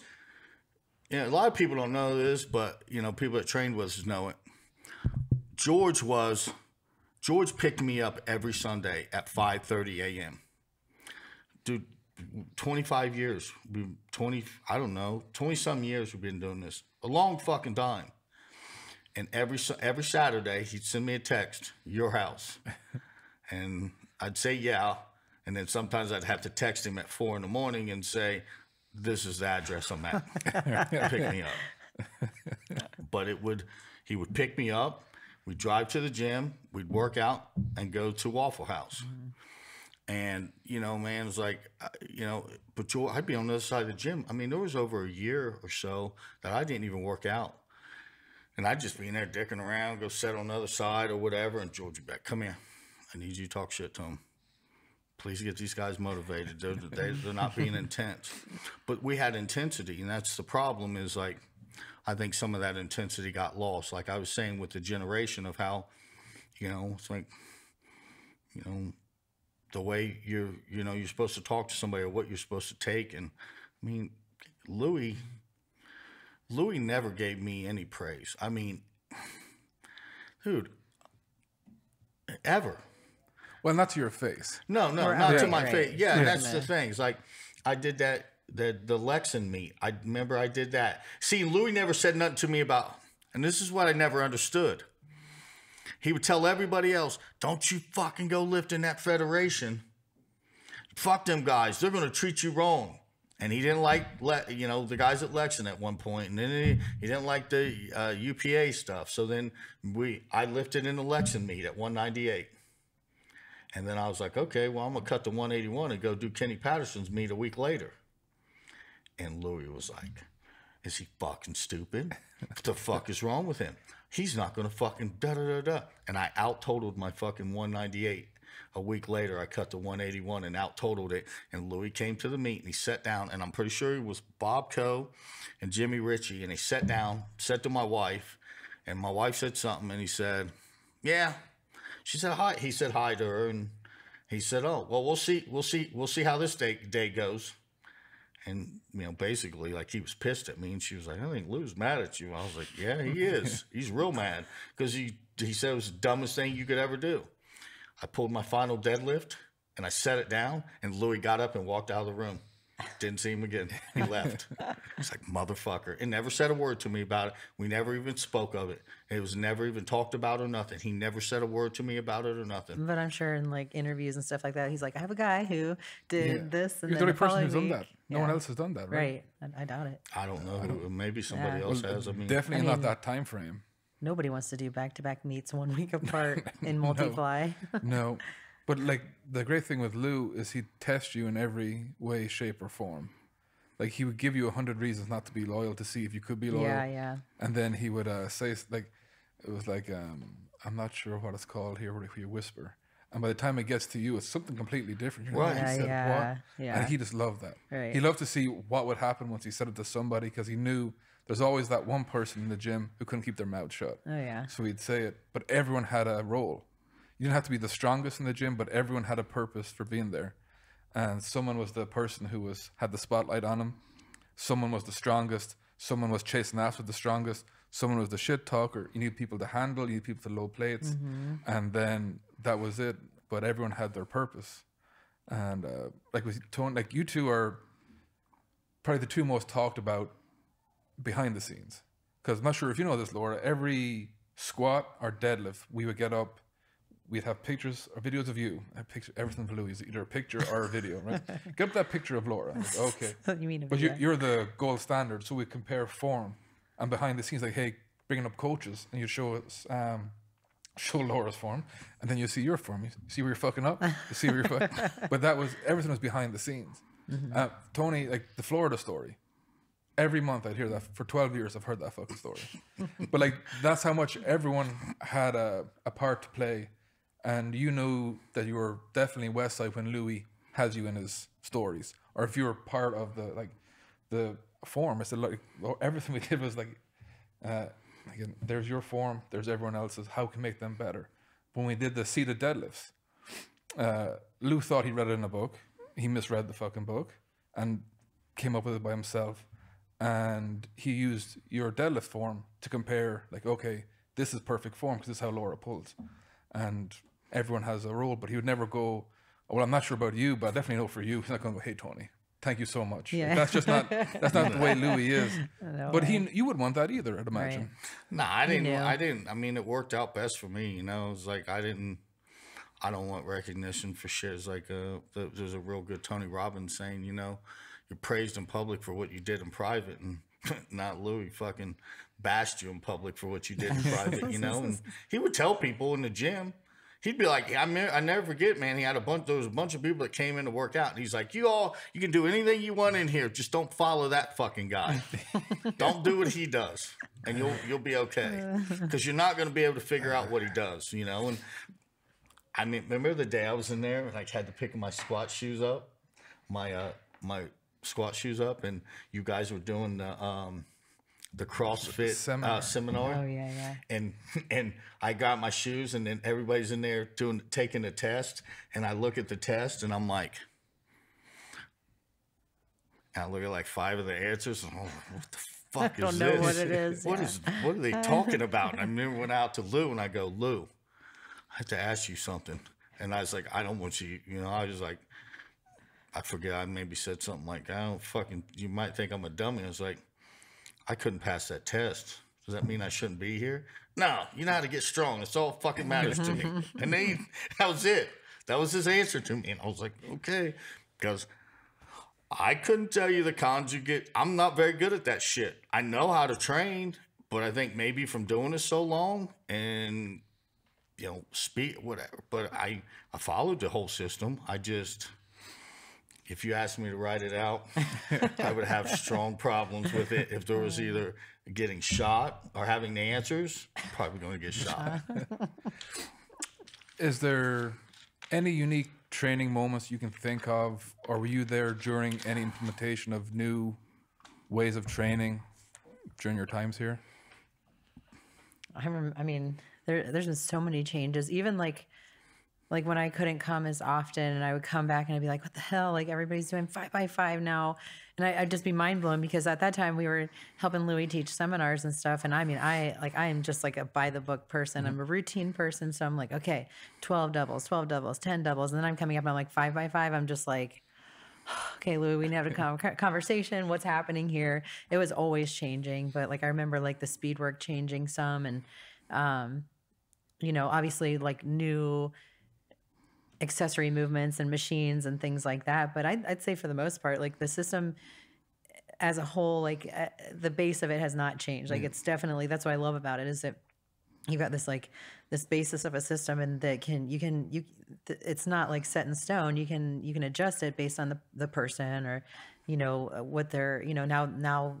you know, a lot of people don't know this, but, you know, people that trained with us know it. George picked me up every Sunday at 5:30 a.m. Dude, 25 years, 20-some years we've been doing this. A long fucking time. And every Saturday, he'd send me a text, your house. And I'd say, yeah. And then sometimes I'd have to text him at 4 a.m. and say, this is the address I'm at. Pick me up. But he would pick me up. We'd drive to the gym. We'd work out and go to Waffle House. Mm-hmm. And, you know, man, it's like, you know, but I'd be on the other side of the gym. I mean, there was over a year or so that I didn't even work out. And I'd just be in there dicking around, go sit on the other side or whatever. And George would be like, come here. I need you to talk shit to him. Please get these guys motivated. They're not being intense. But we had intensity, and that's the problem is, like, I think some of that intensity got lost. Like I was saying with the generation of how, it's like, the way you're supposed to talk to somebody or what you're supposed to take. And I mean, Louie never gave me any praise. I mean, dude, ever. Well, not to your face. No, not to my face. Yeah, that's the thing. It's like I did that. The Lexan meet. I remember I did that. See, Louie never said nothing to me about, and this is what I never understood. He would tell everybody else, don't you fucking go lift in that federation. Fuck them guys. They're going to treat you wrong. And he didn't like, the guys at Lexan at one point. And then he didn't like the UPA stuff. So then I lifted in the Lexan meet at 198. And then I was like, okay, well, I'm going to cut to 181 and go do Kenny Patterson's meet a week later. And Louie was like, is he fucking stupid? What the fuck is wrong with him? He's not going to fucking da-da-da-da. And I out-totaled my fucking 198. A week later, I cut to 181 and out-totaled it. And Louie came to the meet, and he sat down, and I'm pretty sure it was Bob Coe and Jimmy Ritchie. And he sat down, said to my wife, and my wife said something, and he said, yeah. She said hi. He said hi to her, and he said, oh, well, we'll see how this day goes. And, basically, like, he was pissed at me. And she was like, I think Lou's mad at you. I was like, yeah, he is. He's real mad. Because he said it was the dumbest thing you could ever do. I pulled my final deadlift, and I set it down. And Louie got up and walked out of the room. Didn't see him again. He left. He's like, motherfucker. And never said a word to me about it. We never even spoke of it. It was never even talked about or nothing. He never said a word to me about it or nothing. But I'm sure in like interviews and stuff like that, he's like, I have a guy who did this. And you're the only person who's done that. No one else has done that, right? Right. I doubt it. I don't know. Maybe somebody else has. I mean, definitely not that time frame. Nobody wants to do back-to-back meets 1 week apart in multiply. No. But like the great thing with Lou is he'd test you in every way, shape, or form. Like he would give you 100 reasons not to be loyal to see if you could be loyal. Yeah. And then he would say like, it was like I'm not sure what it's called here, where you whisper. And by the time it gets to you, it's something completely different. You're like, Right. he said Yeah. And he just loved that. Right. He loved to see what would happen once he said it to somebody, because he knew there's always that one person in the gym who couldn't keep their mouth shut. Oh, yeah. So he'd say it, but everyone had a role. You didn't have to be the strongest in the gym, but everyone had a purpose for being there. And someone was the person who had the spotlight on him. Someone was the strongest. Someone was chasing after the strongest. Someone was the shit talker. You need people to handle. You need people to load plates. Mm-hmm. And then that was it. But everyone had their purpose. And like with Tony, like you two are probably the two most talked about behind the scenes. Because I'm not sure if you know this, Laura, every squat or deadlift, we would get up, we'd have pictures or videos of you. Everything for Louie is either a picture or a video, right? Get up that picture of Laura. Like, okay. You mean but you're the gold standard, so we compare form. And behind the scenes, like, hey, bringing up coaches, and you show us, show Laura's form, and then you see your form. You see where you're fucking up. You see where you're fucking. But everything was behind the scenes. Mm-hmm. Tony, like the Florida story. Every month I'd hear that. For 12 years, I've heard that fucking story. But like, that's how much everyone had a part to play. And you knew that you were definitely Westside when Louie has you in his stories, or if you were part of the form. It's like everything we did was like, again, there's your form, there's everyone else's. How can we make them better? When we did the seated deadlifts, Lou thought he read it in a book. He misread the fucking book and came up with it by himself. And he used your deadlift form to compare. Like, okay, this is perfect form because this is how Laura pulls. And everyone has a role, but he would never go, oh, well, I'm not sure about you, but I definitely know for you. He's not going to go, hey, Tony, thank you so much. Yeah. That's not the way Louie is. But you wouldn't want that either, I'd imagine. Right. Nah, I didn't. I mean, it worked out best for me, you know. It's like I don't want recognition for shit. It's like there's a real good Tony Robbins saying, you know, you're praised in public for what you did in private, and not Louie fucking bashed you in public for what you did in private, you know. And he would tell people in the gym, he'd be like, I never forget, man. There was a bunch of people that came in to work out, and he's like, you can do anything you want in here, just don't follow that fucking guy. Don't do what he does, and you'll be okay, because you're not going to be able to figure out what he does, you know. And I mean, remember the day I was in there and I had to pick my squat shoes up, my squat shoes up, and you guys were doing the the CrossFit seminar. Oh yeah. And I got my shoes, and then everybody's in there taking the test, and I look at the test, and I'm like, and I look at like 5 of the answers, and I'm like, what the fuck is this? I don't know what it is. What are they talking about? And I remember went out to Lou, and I go, Lou, I have to ask you something. And I was like, I don't want you, I was like, I forget, I maybe said something like, you might think I'm a dummy. I was like, I couldn't pass that test. Does that mean I shouldn't be here? No, you know how to get strong. That's all fucking matters to me. And then that was it. That was his answer to me. And I was like, okay. Because I couldn't tell you the conjugate. I'm not very good at that shit. I know how to train, but I think maybe from doing it so long and, speed, whatever. But I followed the whole system. If you asked me to write it out, I would have strong problems with it. If there was either getting shot or having the answers, I'm probably going to get shot. Is there any unique training moments you can think of, or were you there during any implementation of new ways of training during your times here? There's been so many changes, even like when I couldn't come as often, and I would come back and I'd be like, what the hell? Like, everybody's doing 5x5 now. And I'd just be mind blown, because at that time we were helping Louie teach seminars and stuff. And I am just like a by the book person. I'm a routine person. So I'm like, okay, 12 doubles, 10 doubles. And then I'm coming up and I'm like 5x5. I'm just like, okay, Louie, we need to have a conversation. What's happening here? It was always changing. But like, I remember like the speed work changing some, and, obviously like new accessory movements and machines and things like that. But I'd say for the most part, like the system as a whole, like the base of it has not changed. Like it's definitely, that's what I love about it, is that you've got this this basis of a system, and that it's not like set in stone. You can adjust it based on the person, or, what they're, now,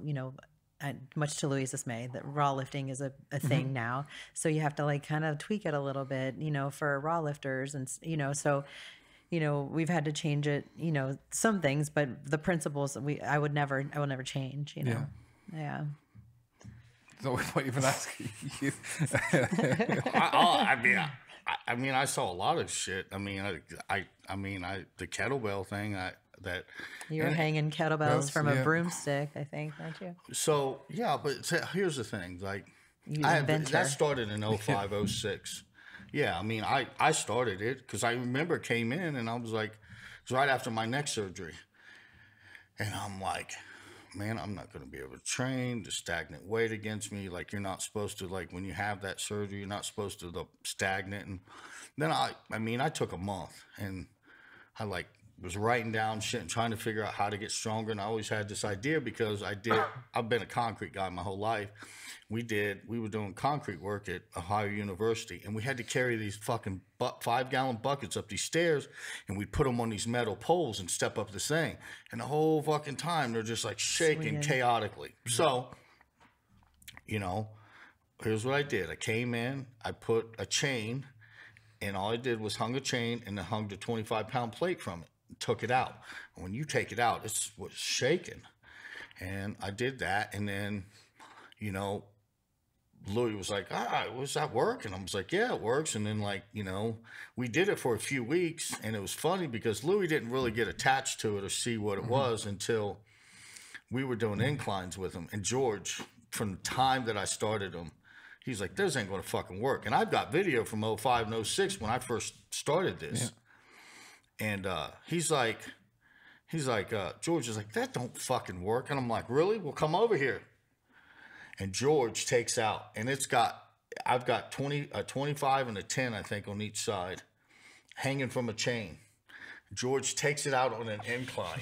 much to Louie's dismay, that raw lifting is a thing now. So you have to like kind of tweak it a little bit, for raw lifters. And, so, we've had to change it, some things, but the principles I will never change, Yeah. So what even asking you? I saw a lot of shit. The kettlebell thing, that you were hanging kettlebells from a broomstick, I think, weren't you? So yeah, but here's the thing, like that started in 05, 06. Yeah, I started it because I remember came in and I was like, it was right after my neck surgery, and I'm like, man, I'm not going to be able to train. The stagnant weight against me, like you're not supposed to, like when you have that surgery, you're not supposed to stagnant. And then I took a month, and I was writing down shit and trying to figure out how to get stronger. And I always had this idea, because I've been a concrete guy my whole life. We were doing concrete work at Ohio University, and we had to carry these fucking 5-gallon buckets up these stairs, and we'd put them on these metal poles and step up this thing. And the whole fucking time they're just like shaking chaotically. So, here's what I did. I came in, I put a chain, and all I did was hung a chain and then hung the 25-pound plate from it. Took it out. And when you take it out, it was shaking. And I did that, and then, Louie was like, does that work? And I was like, yeah, it works. And then we did it for a few weeks, and it was funny because Louie didn't really get attached to it or see what it was until we were doing inclines with him. And George, from the time that I started him, he's like, this ain't going to fucking work. And I've got video from 05 and 06 when I first started this. Yeah. And he's like, George is like, that don't fucking work. And I'm like, really? Well, come over here. And George takes out, and I've got 25 and a 10, I think, on each side, hanging from a chain. George takes it out on an incline.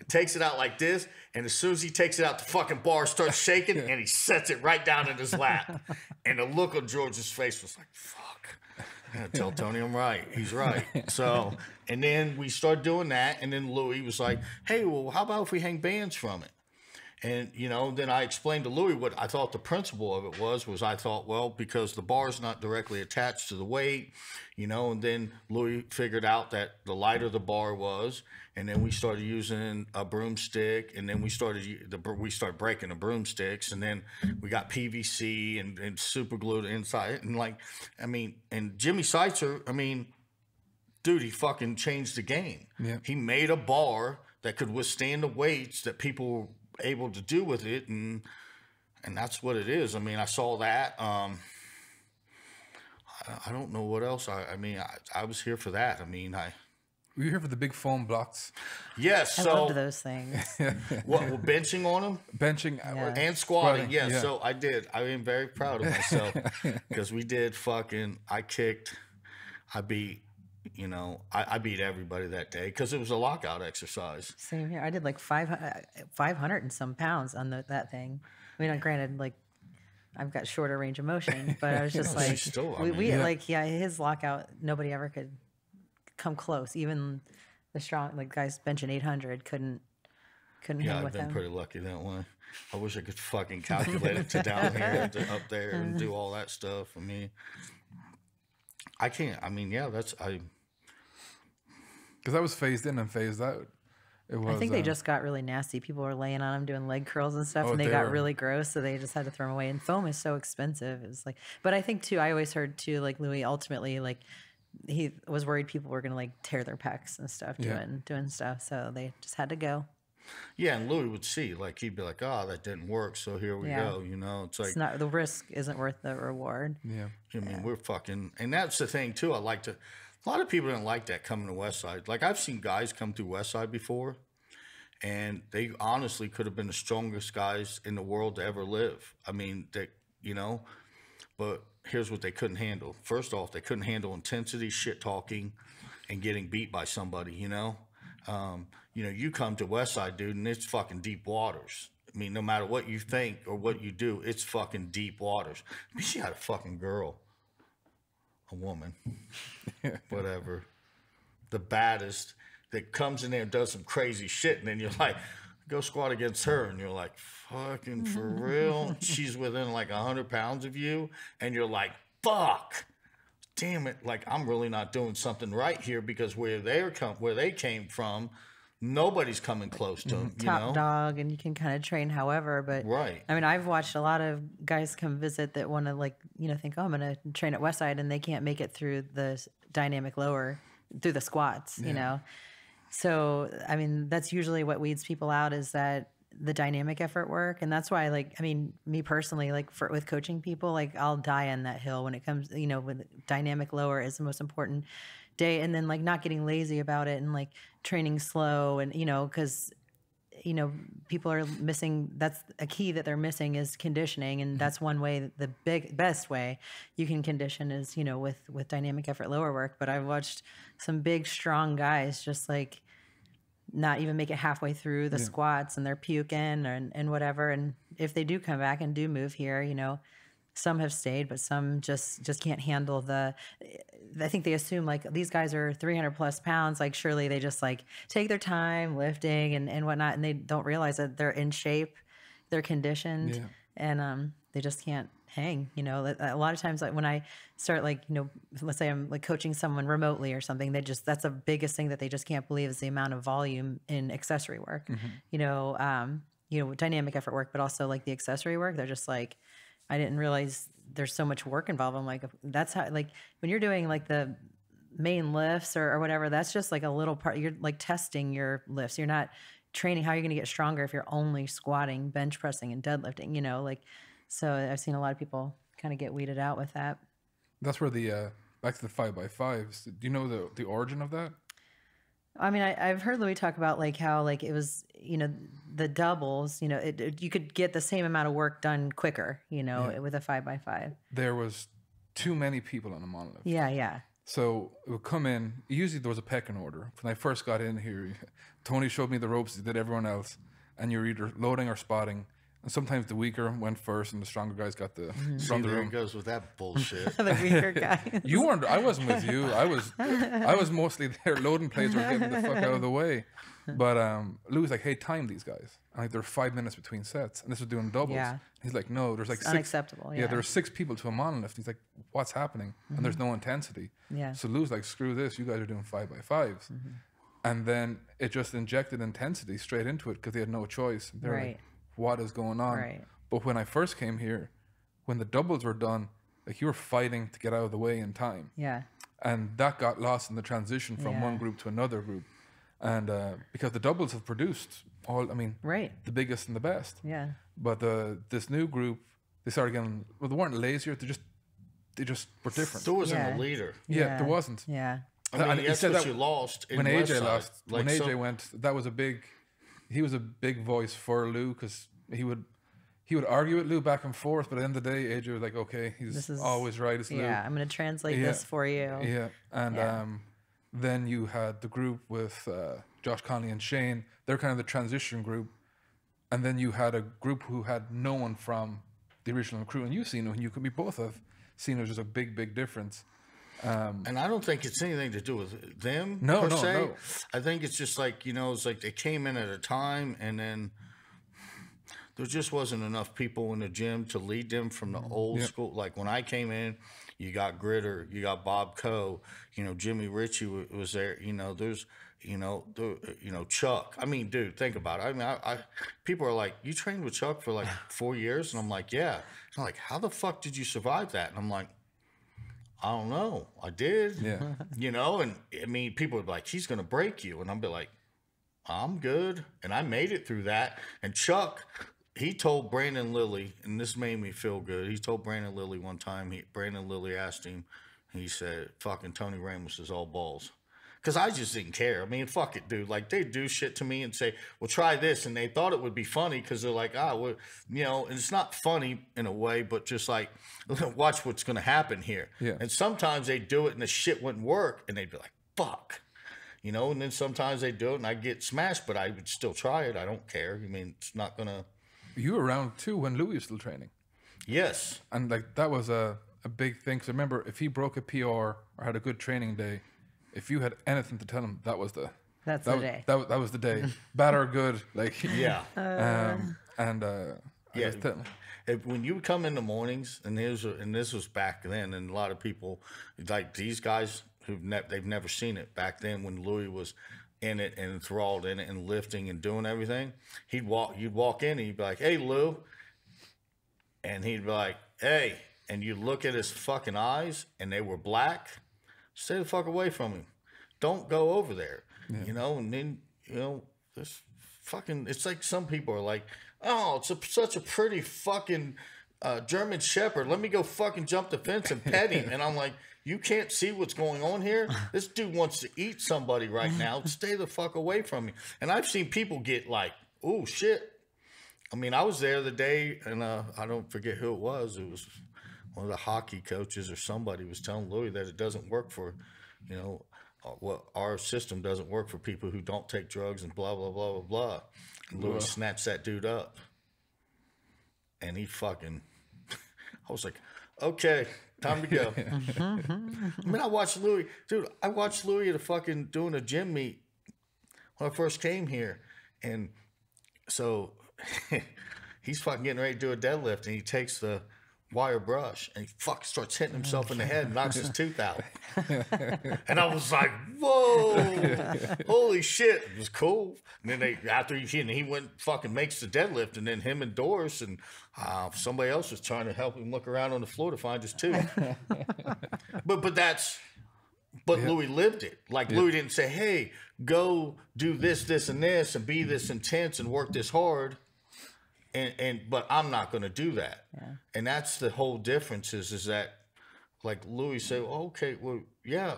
Takes it out like this, and as soon as he takes it out, the fucking bar starts shaking, and he sets it right down in his lap. And the look on George's face was like, fuck. I gotta tell Tony I'm right. He's right. So, and then we started doing that, and then Louie was like, hey, well, how about if we hang bands from it? And, you know, then I explained to Louie what I thought the principle of it was I thought, well, because the bar's not directly attached to the weight, you know, and then Louie figured out that the lighter the bar was, and then we started using a broomstick, and then we started breaking the broomsticks, and then we got PVC and super glued inside. And like, I mean, and Jimmy Seitzer, I mean, dude, he fucking changed the game. Yeah. He made a bar that could withstand the weights that people were able to do with it, and that's what it is. I mean, I saw that. I don't know what else. I mean, I was here for that. I mean, were you here for the big foam blocks? I yes. So loved those things. what, benching on them, Benching and squatting. Yeah, yeah. so I did. I am very proud of myself because we did fucking. I beat. You know, I beat everybody that day because it was a lockout exercise. Same here. I did like 500 and some pounds on that thing. I mean, granted, like I've got shorter range of motion, but I was just like, his lockout, nobody ever could come close. Even the strong, like guys benching 800 couldn't hang with I've been him. pretty lucky that way. I wish I could fucking calculate it to down here to up there and do all that stuff. I mean, I can't. I mean, yeah, because I was phased in and phased out. It was. I think they just got really nasty. People were laying on them doing leg curls and stuff, and they got really gross, so they just had to throw them away. And foam is so expensive. It was like, but I think too, I always heard too, like Louie ultimately, like he was worried people were gonna like tear their pecs and stuff doing stuff, so they just had to go. Yeah, and Louie would see, like he'd be like, "Oh, that didn't work, so here we go." You know, it's like it's not, the risk isn't worth the reward. Yeah, I mean, we're fucking, and that's the thing too. A lot of people didn't like that coming to Westside. Like I've seen guys come through Westside before, and they honestly could have been the strongest guys in the world to ever live. I mean, you know, but here's what they couldn't handle. First off, they couldn't handle intensity, shit talking, and getting beat by somebody. You know, you come to Westside, dude, and it's fucking deep waters. I mean, no matter what you think or what you do, it's fucking deep waters. I mean, she had a fucking girl. A woman, whatever, the baddest that comes in there and does some crazy shit, and then you're like, go squat against her, and you're like, fucking for real? She's within like 100 pounds of you, and you're like, fuck, damn it, like I'm really not doing something right here because where they came from, nobody's coming close to them. Top dog, and you can kind of train however, but I mean, I've watched a lot of guys come visit that want to like, think, oh, I'm going to train at Westside, and they can't make it through the dynamic lower, through the squats, you know? So, I mean, that's usually what weeds people out, is that the dynamic effort work. And that's why, like, I mean, me personally, like with coaching people, like I'll die on that hill when it comes, when dynamic lower is the most important day, and then like not getting lazy about it and like training slow, and because people are missing, that's a key that they're missing, is conditioning. And that's one way, the best way you can condition is with dynamic effort lower work. But I've watched some big strong guys just like not even make it halfway through the squats, and they're puking and whatever. And if they do come back and do move here, some have stayed, but some just can't handle I think they assume like these guys are 300 plus pounds, like surely they just like take their time lifting and whatnot, and they don't realize that they're in shape, they're conditioned, and they just can't hang. A lot of times, like when I start, like let's say I'm like coaching someone remotely or something, that's the biggest thing that they just can't believe is the amount of volume in accessory work. Dynamic effort work, but also like the accessory work. They're just like, I didn't realize there's so much work involved. I'm like, that's how, like when you're doing like the main lifts or whatever, that's just like a little part. You're like testing your lifts. You're not training how you're going to get stronger if you're only squatting, bench pressing, and deadlifting, so I've seen a lot of people kind of get weeded out with that. That's where back to the 5x5s. Do you know the origin of that? I mean, I've heard Louie talk about like how like it was, the doubles, you could get the same amount of work done quicker, with a 5x5. There was too many people on a monolith. Yeah. So it would come in. Usually there was a pecking order. When I first got in here, Tony showed me the ropes. He did everyone else, and you're either loading or spotting. And sometimes the weaker went first, and the stronger guys got the run the room. There goes with that bullshit. The weaker guy. You weren't. I wasn't with you. I was mostly there loading plates or getting the fuck out of the way. But Louie's like, hey, time these guys. And like, there are 5 minutes between sets. And this was doing doubles. Yeah. He's like, no, there's like It's six. unacceptable. Yeah, there are 6 people to a monolift. He's like, what's happening? And there's no intensity. Yeah. So Lou's like, screw this. You guys are doing 5x5s. And then it just injected intensity straight into it because they had no choice. They're like, what is going on? Right. But when I first came here, when the doubles were done, like you were fighting to get out of the way in time. Yeah. And that got lost in the transition from one group to another group. And because the doubles have produced all, I mean, the biggest and the best. Yeah. But this new group, they started getting, well, they weren't lazier. They just were different. There wasn't a leader. Yeah, there wasn't. Yeah. I mean, that's what you lost in when AJ Westside. lost. Like when AJ went, that was he was a big voice for Lou because he would argue with Lou back and forth, but at the end of the day, AJ was like, okay, he's always right. It's Lou. Yeah, I'm going to translate this for you. Yeah, and then you had the group with Josh Conley and Shane. They're kind of the transition group. And then you had a group who had no one from the original crew. And you've seen it, and you could be both have seen it. There's a big, big difference. And I don't think it's anything to do with them no. I think it's just like, it's like they came in at a time and then there just wasn't enough people in the gym to lead them from the old school. Like when I came in, you got Gritter, you got Bob Coe, Jimmy Ritchie was there, there's, Chuck. I mean, dude, think about it. I mean, I people are like, you trained with Chuck for like 4 years? And I'm like, yeah. And I'm like, how the fuck did you survive that? And I'm like, I don't know. I did. Yeah. And I mean, people would be like, he's going to break you. And I'd be like, I'm good. And I made it through that. And Chuck, he told Brandon Lilly, and this made me feel good. He told Brandon Lilly one time, Brandon Lilly asked him, he said, fucking Tony Ramos is all balls. Because I just didn't care. I mean, fuck it, dude. Like, they do shit to me and say, well, try this. And they thought it would be funny because they're like, and it's not funny in a way, but just like, watch what's going to happen here. Yeah. And sometimes they do it and the shit wouldn't work. And they'd be like, fuck. And then sometimes they do it and I get smashed, but I would still try it. I don't care. I mean, it's not going to. You were around too when Louie was still training. Yes. And like, that was a big thing. Because remember, if he broke a PR or had a good training day, if you had anything to tell him, that was the day. That was the day. Bad or good, like yeah. When you would come in the mornings, and this was back then, and a lot of people like these guys they've never seen it back then when Louie was in it and enthralled in it and lifting and doing everything. You'd walk in and you'd be like, "Hey, Lou," and he'd be like, "Hey," and you'd look at his fucking eyes, and they were black. Stay the fuck away from him. Don't go over there. And then, this fucking, it's like some people are like, oh, it's such a pretty fucking German Shepherd. Let me go fucking jump the fence and pet him. And I'm like, you can't see what's going on here? This dude wants to eat somebody right now. Stay the fuck away from me. And I've seen people get like, oh, shit. I mean, I was there the day, and I don't forget who it was. It was one of the hockey coaches or somebody was telling Louie that it doesn't work for, what our system doesn't work for people who don't take drugs and blah, blah, blah, blah, blah. And Louie snatched that dude up. And he fucking, I was like, okay, time to go. I mean, I watched Louie at a fucking doing a gym meet when I first came here. And so he's fucking getting ready to do a deadlift, and he takes the wire brush and he fucking starts hitting himself in the head and knocks his tooth out. And I was like, whoa, holy shit. It was cool. And then after he went fucking makes the deadlift, and then him and Doris and somebody else was trying to help him look around on the floor to find his tooth. But Louie lived it. Like Louie didn't say, hey, go do this, this, and this, and be this intense and work this hard. But I'm not going to do that. Yeah. And that's the whole difference is that, like Louie said, oh, okay, well, yeah,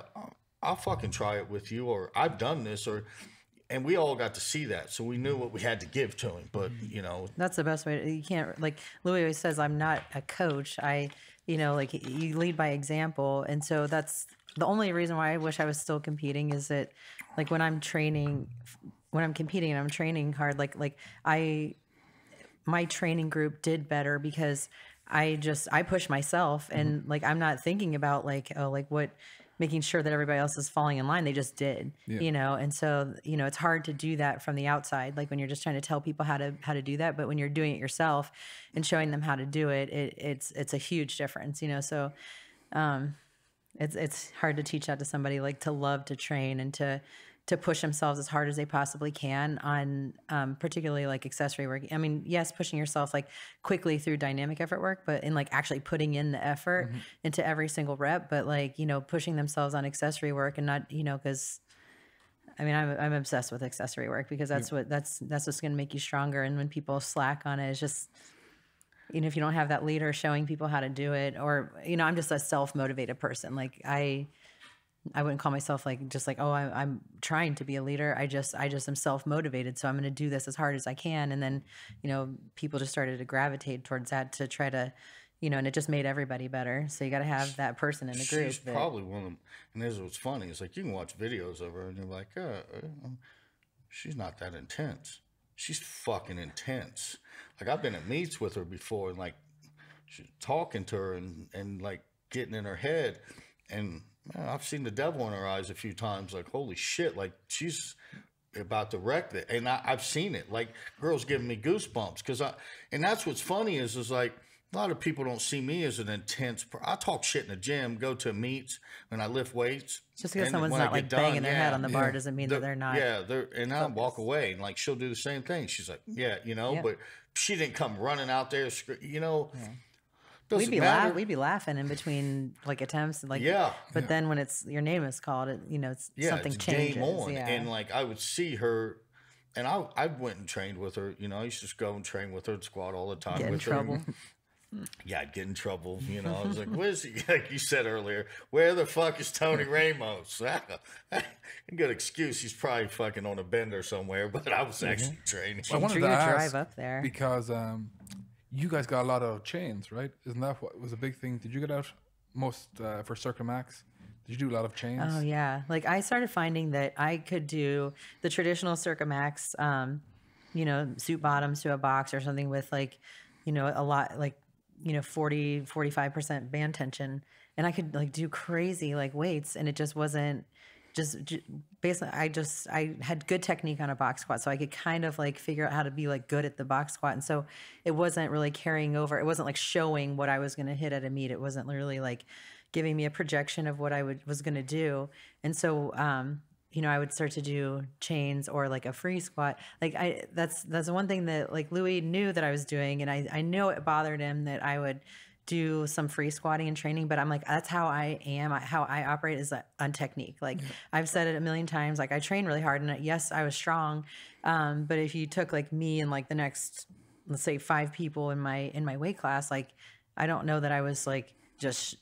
I'll fucking try it with you, or I've done this, and we all got to see that. So we knew what we had to give to him. But, That's the best way. You can't, like Louie always says, I'm not a coach. You lead by example. And so that's the only reason why I wish I was still competing is that, like, when I'm competing and I'm training hard, my training group did better because I pushed myself, and like, I'm not thinking about like, oh, like what, making sure that everybody else is falling in line. They just did, you know? And so, you know, it's hard to do that from the outside. Like when you're just trying to tell people how to do that, but when you're doing it yourself and showing them how to do it, it's a huge difference, you know? So, it's hard to teach that to somebody, like to love to train and to push themselves as hard as they possibly can on particularly like accessory work. I mean, yes, pushing yourself like quickly through dynamic effort work, but in like actually putting in the effort into every single rep, but like, you know, pushing themselves on accessory work and not, you know, because I mean, I'm obsessed with accessory work because that's that's what's going to make you stronger. And when people slack on it, it's just, you know, if you don't have that leader showing people how to do it, or, you know, I'm just a self-motivated person. Like I wouldn't call myself like, just like, oh, I'm trying to be a leader. I just am self-motivated. So I'm going to do this as hard as I can. And then, you know, people just started to gravitate towards that to try to, you know, and it just made everybody better. So you got to have that person in the group. She's probably one of them. And this is what's funny. It's like, you can watch videos of her and you're like, she's not that intense. She's fucking intense. Like I've been at meets with her before and like she's talking to her and like getting in her head, and man, I've seen the devil in her eyes a few times. Like, holy shit, like she's about to wreck it. And I've seen it. Like girls giving me goosebumps and that's what's funny is like a lot of people don't see me as an intense I talk shit in the gym, go to meets when I lift weights. Just because someone's not like banging their head on the bar doesn't mean that they're not. Yeah, and I walk away and like she'll do the same thing. She's like, yeah, you know, but she didn't come running out there, you know. Yeah. We'd be laughing in between like attempts, and like But then when it's your name is called, it, you know, it's something it's changes. Game on. And like I would see her, and I went and trained with her. You know, I used to just go and train with her, squat all the time. Get in trouble. Yeah, I'd get in trouble. You know, I was like, "Where's he?" Like you said earlier, where the fuck is Tony Ramos? A good excuse. He's probably fucking on a bender somewhere. But I was actually training. I wanted to ask, drive up there because you guys got a lot of chains, right? Isn't that what was a big thing? Did you get out most for Circa Max? Did you do a lot of chains? Oh yeah, like I started finding that I could do the traditional Circa Max, you know, suit bottoms to a box or something with like, you know, a lot like, you know, 45% band tension, and I could like do crazy like weights, and it just wasn't just basically I had good technique on a box squat, so I could kind of like figure out how to be like good at the box squat, and so it wasn't really carrying over. It wasn't like showing what I was going to hit at a meet. It wasn't really like giving me a projection of what I was going to do, and so you know, I would start to do chains or like a free squat. Like that's one thing that like Louie knew that I was doing, and I know it bothered him that I would do some free squatting and training, but I'm like, that's how I am. How I operate is on technique. Like I've said it a million times, like I train really hard, and yes, I was strong. But if you took like me and like the next, let's say 5 people in my weight class, like I don't know that I was like just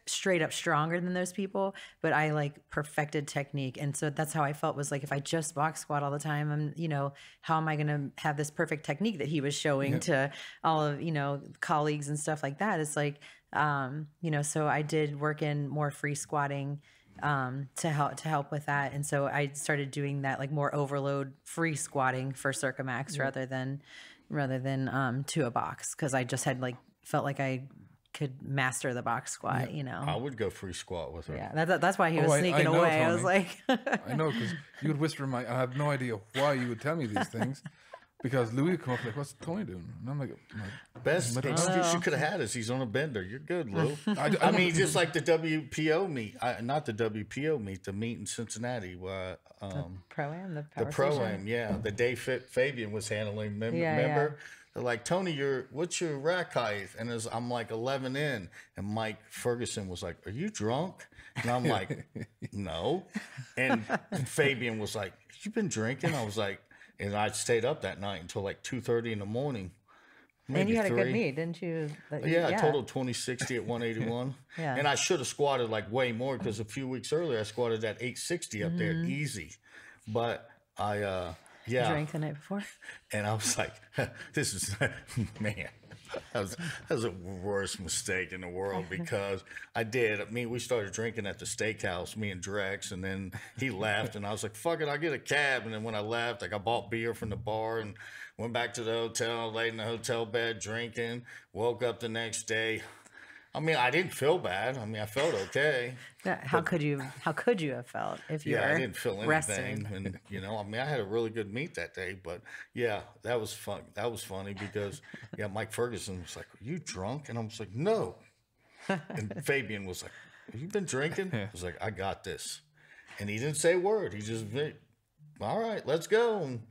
straight up stronger than those people, but I like perfected technique. And so that's how I felt, was like, if I just box squat all the time, I'm, you know, how am I going to have this perfect technique that he was showing to all of, you know, colleagues and stuff like that? It's like, you know, so I did work in more free squatting, to help with that. And so I started doing that like more overload free squatting for Circa Max rather than to a box. 'Cause I just had like, felt like I could master the box squat, you know. I would go free squat with her. Yeah, that's why he was sneaking away. Tony. I was like, I know, because you would whisper I have no idea why you would tell me these things, because Louie would come up like, "What's Tony doing?" And I'm like best excuse you could have had is he's on a bender. You're good, Lou. I mean, just like the WPO meet, not the WPO meet, the meet in Cincinnati. the Pro-Am, the Pro-Am, yeah. The day Fabian was handling. Remember? They're like, Tony, what's your rack height? And I'm like 11 in. And Mike Ferguson was like, are you drunk? And I'm like, no. And Fabian was like, you been drinking? I was like, and I stayed up that night until like 2:30 in the morning. And you had 3. A good meet, didn't you? Yeah, I totaled 2060 at 181. And I should have squatted like way more, because a few weeks earlier I squatted at 860 up there easy. But I drank the night before. And I was like, this is, man, that was the worst mistake in the world, because we started drinking at the steakhouse, me and Drex, and then he left, and I was like, fuck it, I'll get a cab. And then when I left, like I bought beer from the bar and went back to the hotel, laid in the hotel bed drinking, woke up the next day. I mean, I didn't feel bad. I mean, I felt okay. How could you have felt if you were I didn't feel anything. rested? And, you know, I mean, I had a really good meet that day. But, yeah, that was fun. That was funny because, yeah, Mike Ferguson was like, "Are you drunk?" And I was like, "No." And Fabian was like, "Have you been drinking?" I was like, "I got this." And he didn't say a word. He just, "All right, let's go." And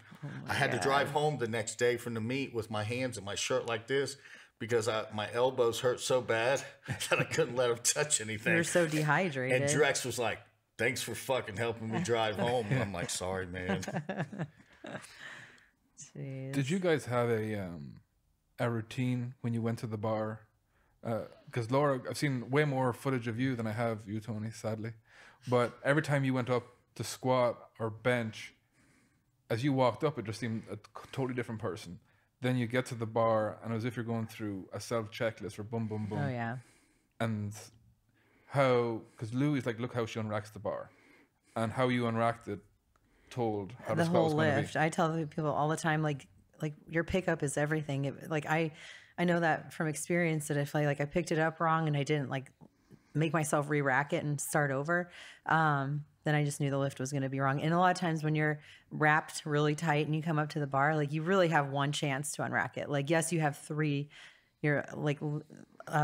I had to drive home the next day from the meet with my hands in my shirt like this, because my elbows hurt so bad that I couldn't let him touch anything. You were so dehydrated. And Drex was like, "Thanks for fucking helping me drive home." And I'm like, "Sorry, man." Jeez. Did you guys have a routine when you went to the bar? Because Laura, I've seen way more footage of you than I have you, Tony, sadly. But every time you went up to squat or bench, as you walked up, it just seemed a totally different person. Then you get to the bar, and as if you're going through a self-checklist or boom, boom, boom. Oh, yeah. And how, because Louie's like, look how she unracks the bar. And how you unracked it told how the squat was going to be. Lift. I tell people all the time, like your pickup is everything. Like I know that from experience, that if I picked it up wrong and I didn't like make myself re-rack it and start over, then I just knew the lift was going to be wrong. And a lot of times when you're wrapped really tight and you come up to the bar, like you really have one chance to unrack it. Like, yes, you have three, you're like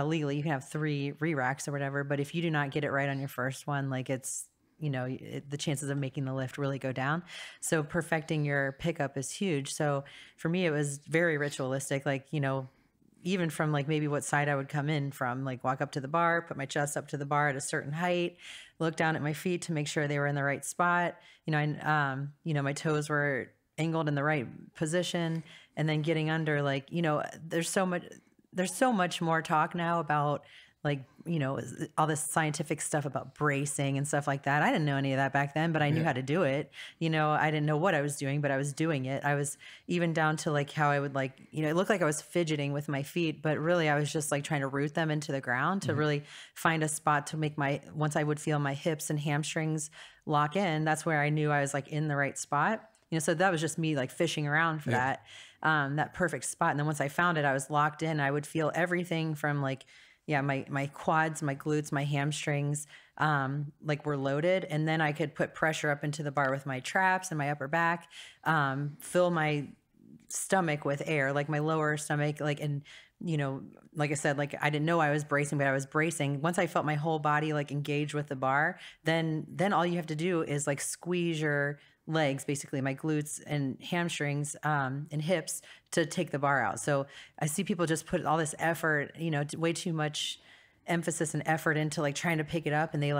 legally you can have three re-racks or whatever. But if you do not get it right on your first one, like it's, you know, the chances of making the lift really go down. So perfecting your pickup is huge. So for me, it was very ritualistic. Like, you know, even from like maybe what side I would come in from, like walk up to the bar, put my chest up to the bar at a certain height, look down at my feet to make sure they were in the right spot. You know, my toes were angled in the right position, and then getting under, like, you know, there's so much more talk now about, like, you know, all this scientific stuff about bracing and stuff like that. I didn't know any of that back then, but I knew how to do it. You know, I didn't know what I was doing, but I was doing it. I was even down to like how I would, like, you know, it looked like I was fidgeting with my feet, but really I was just like trying to root them into the ground to really find a spot to make once I would feel my hips and hamstrings lock in, that's where I knew I was like in the right spot. You know, so that was just me like fishing around for that perfect spot. And then once I found it, I was locked in. I would feel everything from like, my quads, my glutes, my hamstrings, like were loaded. And then I could put pressure up into the bar with my traps and my upper back, fill my stomach with air, like my lower stomach, like, and, you know, like I said, like I didn't know I was bracing, but I was bracing. Once I felt my whole body like engage with the bar, then all you have to do is like squeeze your legs, basically my glutes and hamstrings and hips, to take the bar out. So I see people just put all this effort, you know, way too much emphasis and effort into like trying to pick it up, and they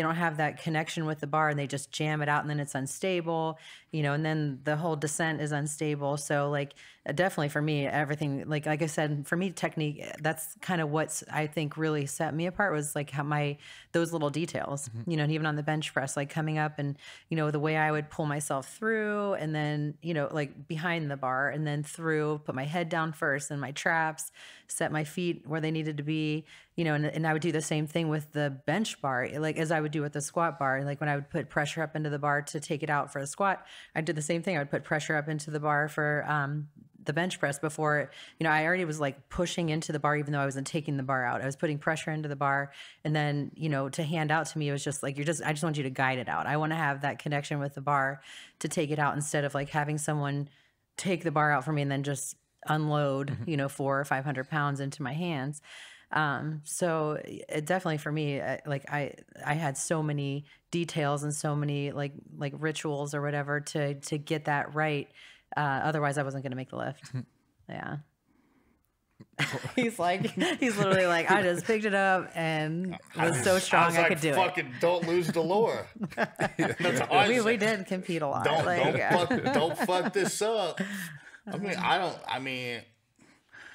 don't have that connection with the bar, and they just jam it out, and then it's unstable, you know, and then the whole descent is unstable. So like definitely for me, everything, like I said, for me, technique, that's kind of what's, I think, really set me apart, was like how those little details, you know, and even on the bench press, like coming up and, you know, the way I would pull myself through, and then, you know, like behind the bar and then through, put my head down first and my traps, set my feet where they needed to be, you know, and I would do the same thing with the bench bar, like as I would do with the squat bar. Like when I would put pressure up into the bar to take it out for a squat, I did the same thing. I would put pressure up into the bar for the bench press before, you know, I already was like pushing into the bar, even though I wasn't taking the bar out. I was putting pressure into the bar, and then, you know, to hand out to me, it was just like, I just want you to guide it out. I want to have that connection with the bar to take it out, instead of like having someone take the bar out for me and then just unload, you know, 400 or 500 pounds into my hands. So it definitely, for me, like I had so many details and so many like rituals or whatever to get that right. Otherwise I wasn't going to make the lift. Yeah. He's literally like, I just picked it up and was so strong I could do fucking it. Don't lose to Laura. We did compete a lot. Don't fuck this up.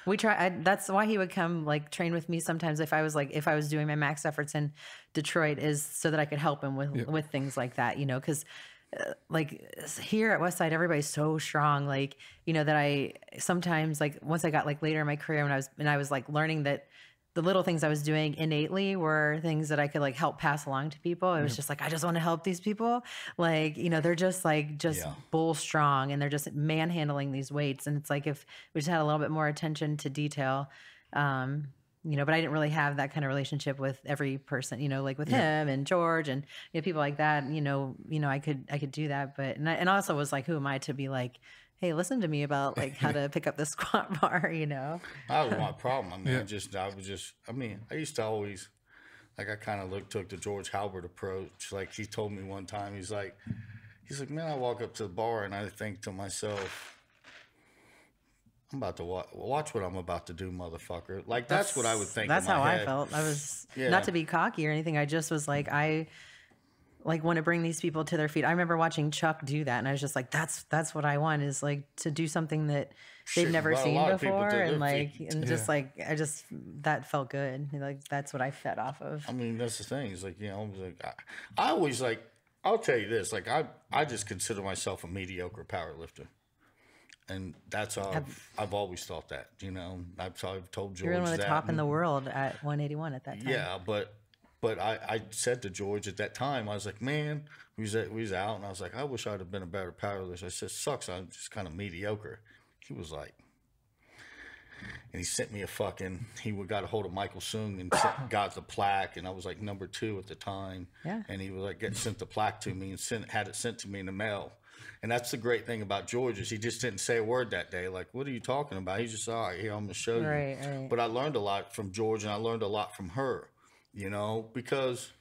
We try. That's why he would come like train with me sometimes if I was doing my max efforts in Detroit, is so that I could help him with things like that, you know, because like here at Westside, everybody's so strong, like, you know, that I sometimes, like once I got like later in my career when I was like learning that the little things I was doing innately were things that I could like help pass along to people. It was just like, I just want to help these people. Like, you know, they're just bull strong, and they're just manhandling these weights. And it's like, if we just had a little bit more attention to detail, you know, but I didn't really have that kind of relationship with every person, you know, like with him and George and, you know, people like that, you know, I could do that. But, and I also was like, who am I to be like, hey, listen to me about like how to pick up the squat bar, you know? That was my problem. I mean, I used to always, like, I kind of took the George Halbert approach. Like, he told me one time, he's like, man, I walk up to the bar and I think to myself, I'm about to watch what I'm about to do, motherfucker. Like, that's what I would think. That's in my how head. I felt. I was not to be cocky or anything. I just was like, I like want to bring these people to their feet. I remember watching Chuck do that, and I was just like, that's what I want, is like to do something that they've never seen before, and like, and just like, that felt good. Like, that's what I fed off of. I mean, that's the thing. It's like, you know, I always like, I'll tell you this, like, I just consider myself a mediocre power lifter. And that's how I've always thought that, you know. I've told George that. You're one of the top in the world at 181 at that time. Yeah, but I said to George at that time, I was like, man, we was out, and I was like, I wish I'd have been a better powerlifter. I said, sucks, I'm just kind of mediocre. He was like, and he sent me he got a hold of Michael Sung and got the plaque, and I was like number 2 at the time. Yeah. And he was like, sent the plaque to me and had it sent to me in the mail. And that's the great thing about George, is he just didn't say a word that day. Like, what are you talking about? He's just, all right, here, I'm going to show you. Right. But I learned a lot from George, and I learned a lot from her, you know, because,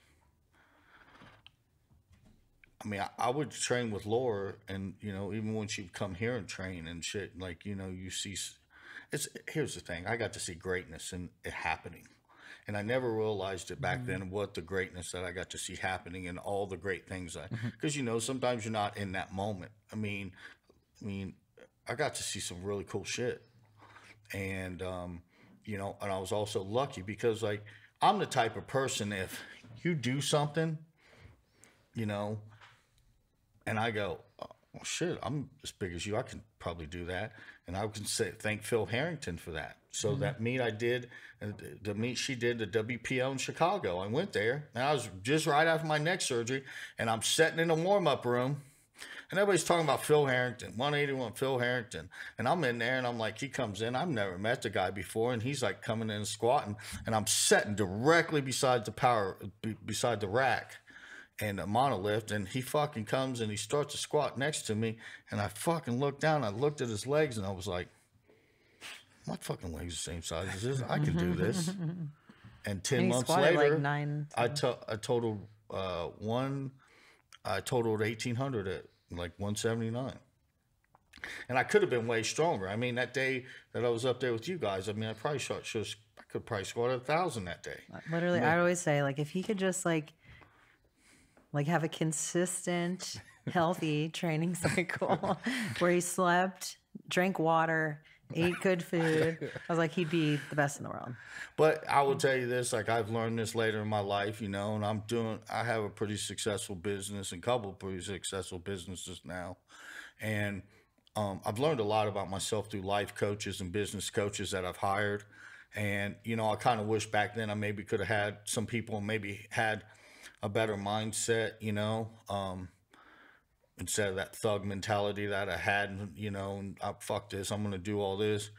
I mean, I would train with Laura, and, you know, even when she'd come here and train and shit, like, you know, you see, here's the thing. I got to see greatness and it happening. And I never realized it back then, what the greatness that I got to see happening and all the great things. Because, you know, sometimes you're not in that moment. I mean, I got to see some really cool shit. And, you know, and I was also lucky because, like, I'm the type of person, if you do something, you know, and I go, oh, well, shit, I'm as big as you. I can probably do that. And I can thank Phil Harrington for that. So that meet I did, the meet she did, the WPO in Chicago, I went there, and I was just right after my neck surgery, and I'm sitting in the warm-up room, and everybody's talking about Phil Harrington, 181 Phil Harrington, and I'm in there, and I'm like, he comes in, I've never met the guy before, and he's like coming in and squatting, and I'm sitting directly beside the rack, and a monolift, and he fucking comes and he starts to squat next to me, and I fucking looked down, I looked at his legs, and I was like, my fucking legs are the same size as this. I can do this. And 10 months later, like I totaled 1,800 at like 179. And I could have been way stronger. I mean, that day that I was up there with you guys, I mean, I could probably squat 1,000 that day. Literally, I always say, like, if he could just like have a consistent, healthy training cycle where he slept, drank water, ate good food, I was like, he'd be the best in the world. But I will tell you this, like, I've learned this later in my life, you know, and I have a pretty successful business and a couple of pretty successful businesses now. And I've learned a lot about myself through life coaches and business coaches that I've hired. And, you know, I kind of wish back then I maybe could have had some people maybe had a better mindset, you know, instead of that thug mentality that I had, you know, and fuck this, I'm going to do all this.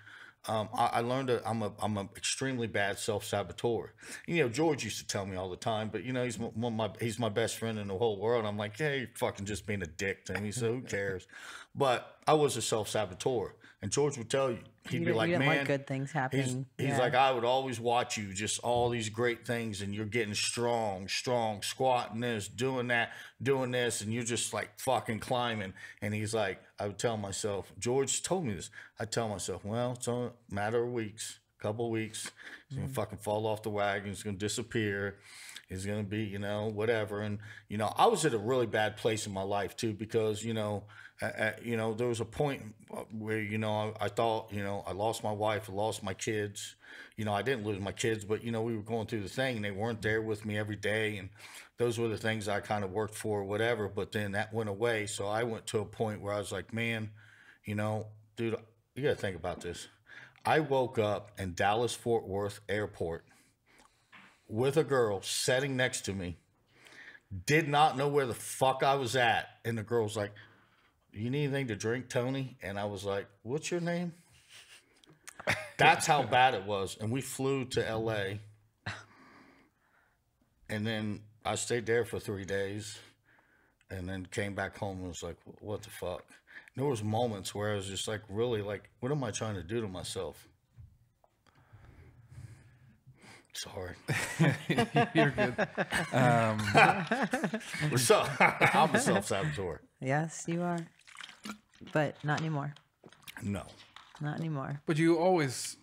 I learned that I'm an extremely bad self-saboteur. You know, George used to tell me all the time, but, you know, he's my best friend in the whole world. I'm like, hey, you're fucking just being a dick to me, so who cares? But I was a self-saboteur. And George would tell you, he'd be like, man, like good things happening. He's like, I would always watch you, just all these great things, and you're getting strong, squatting this, doing that, doing this, and you're just like fucking climbing. And he's like, I would tell myself, George told me this, I'd tell myself, well, it's only a matter of weeks, a couple of weeks, he's gonna fucking fall off the wagon, he's gonna disappear, he's gonna be, you know, whatever. And, you know, I was at a really bad place in my life too, because, you know, there was a point where, you know, I thought, you know, I lost my wife, I lost my kids. You know, I didn't lose my kids, but, you know, we were going through the thing and they weren't there with me every day. And those were the things I kind of worked for or whatever. But then that went away. So I went to a point where I was like, man, you know, dude, you got to think about this. I woke up in Dallas-Fort Worth Airport with a girl sitting next to me, did not know where the fuck I was at. And the girl's like, you need anything to drink, Tony? And I was like, what's your name? That's how bad it was. And we flew to L.A. And then I stayed there for 3 days and then came back home and was like, what the fuck? And there was moments where I was just like, really, like, what am I trying to do to myself? Sorry. You're good. So, I'm a self-saboteur. Yes, you are. But not anymore. No. Not anymore. But you always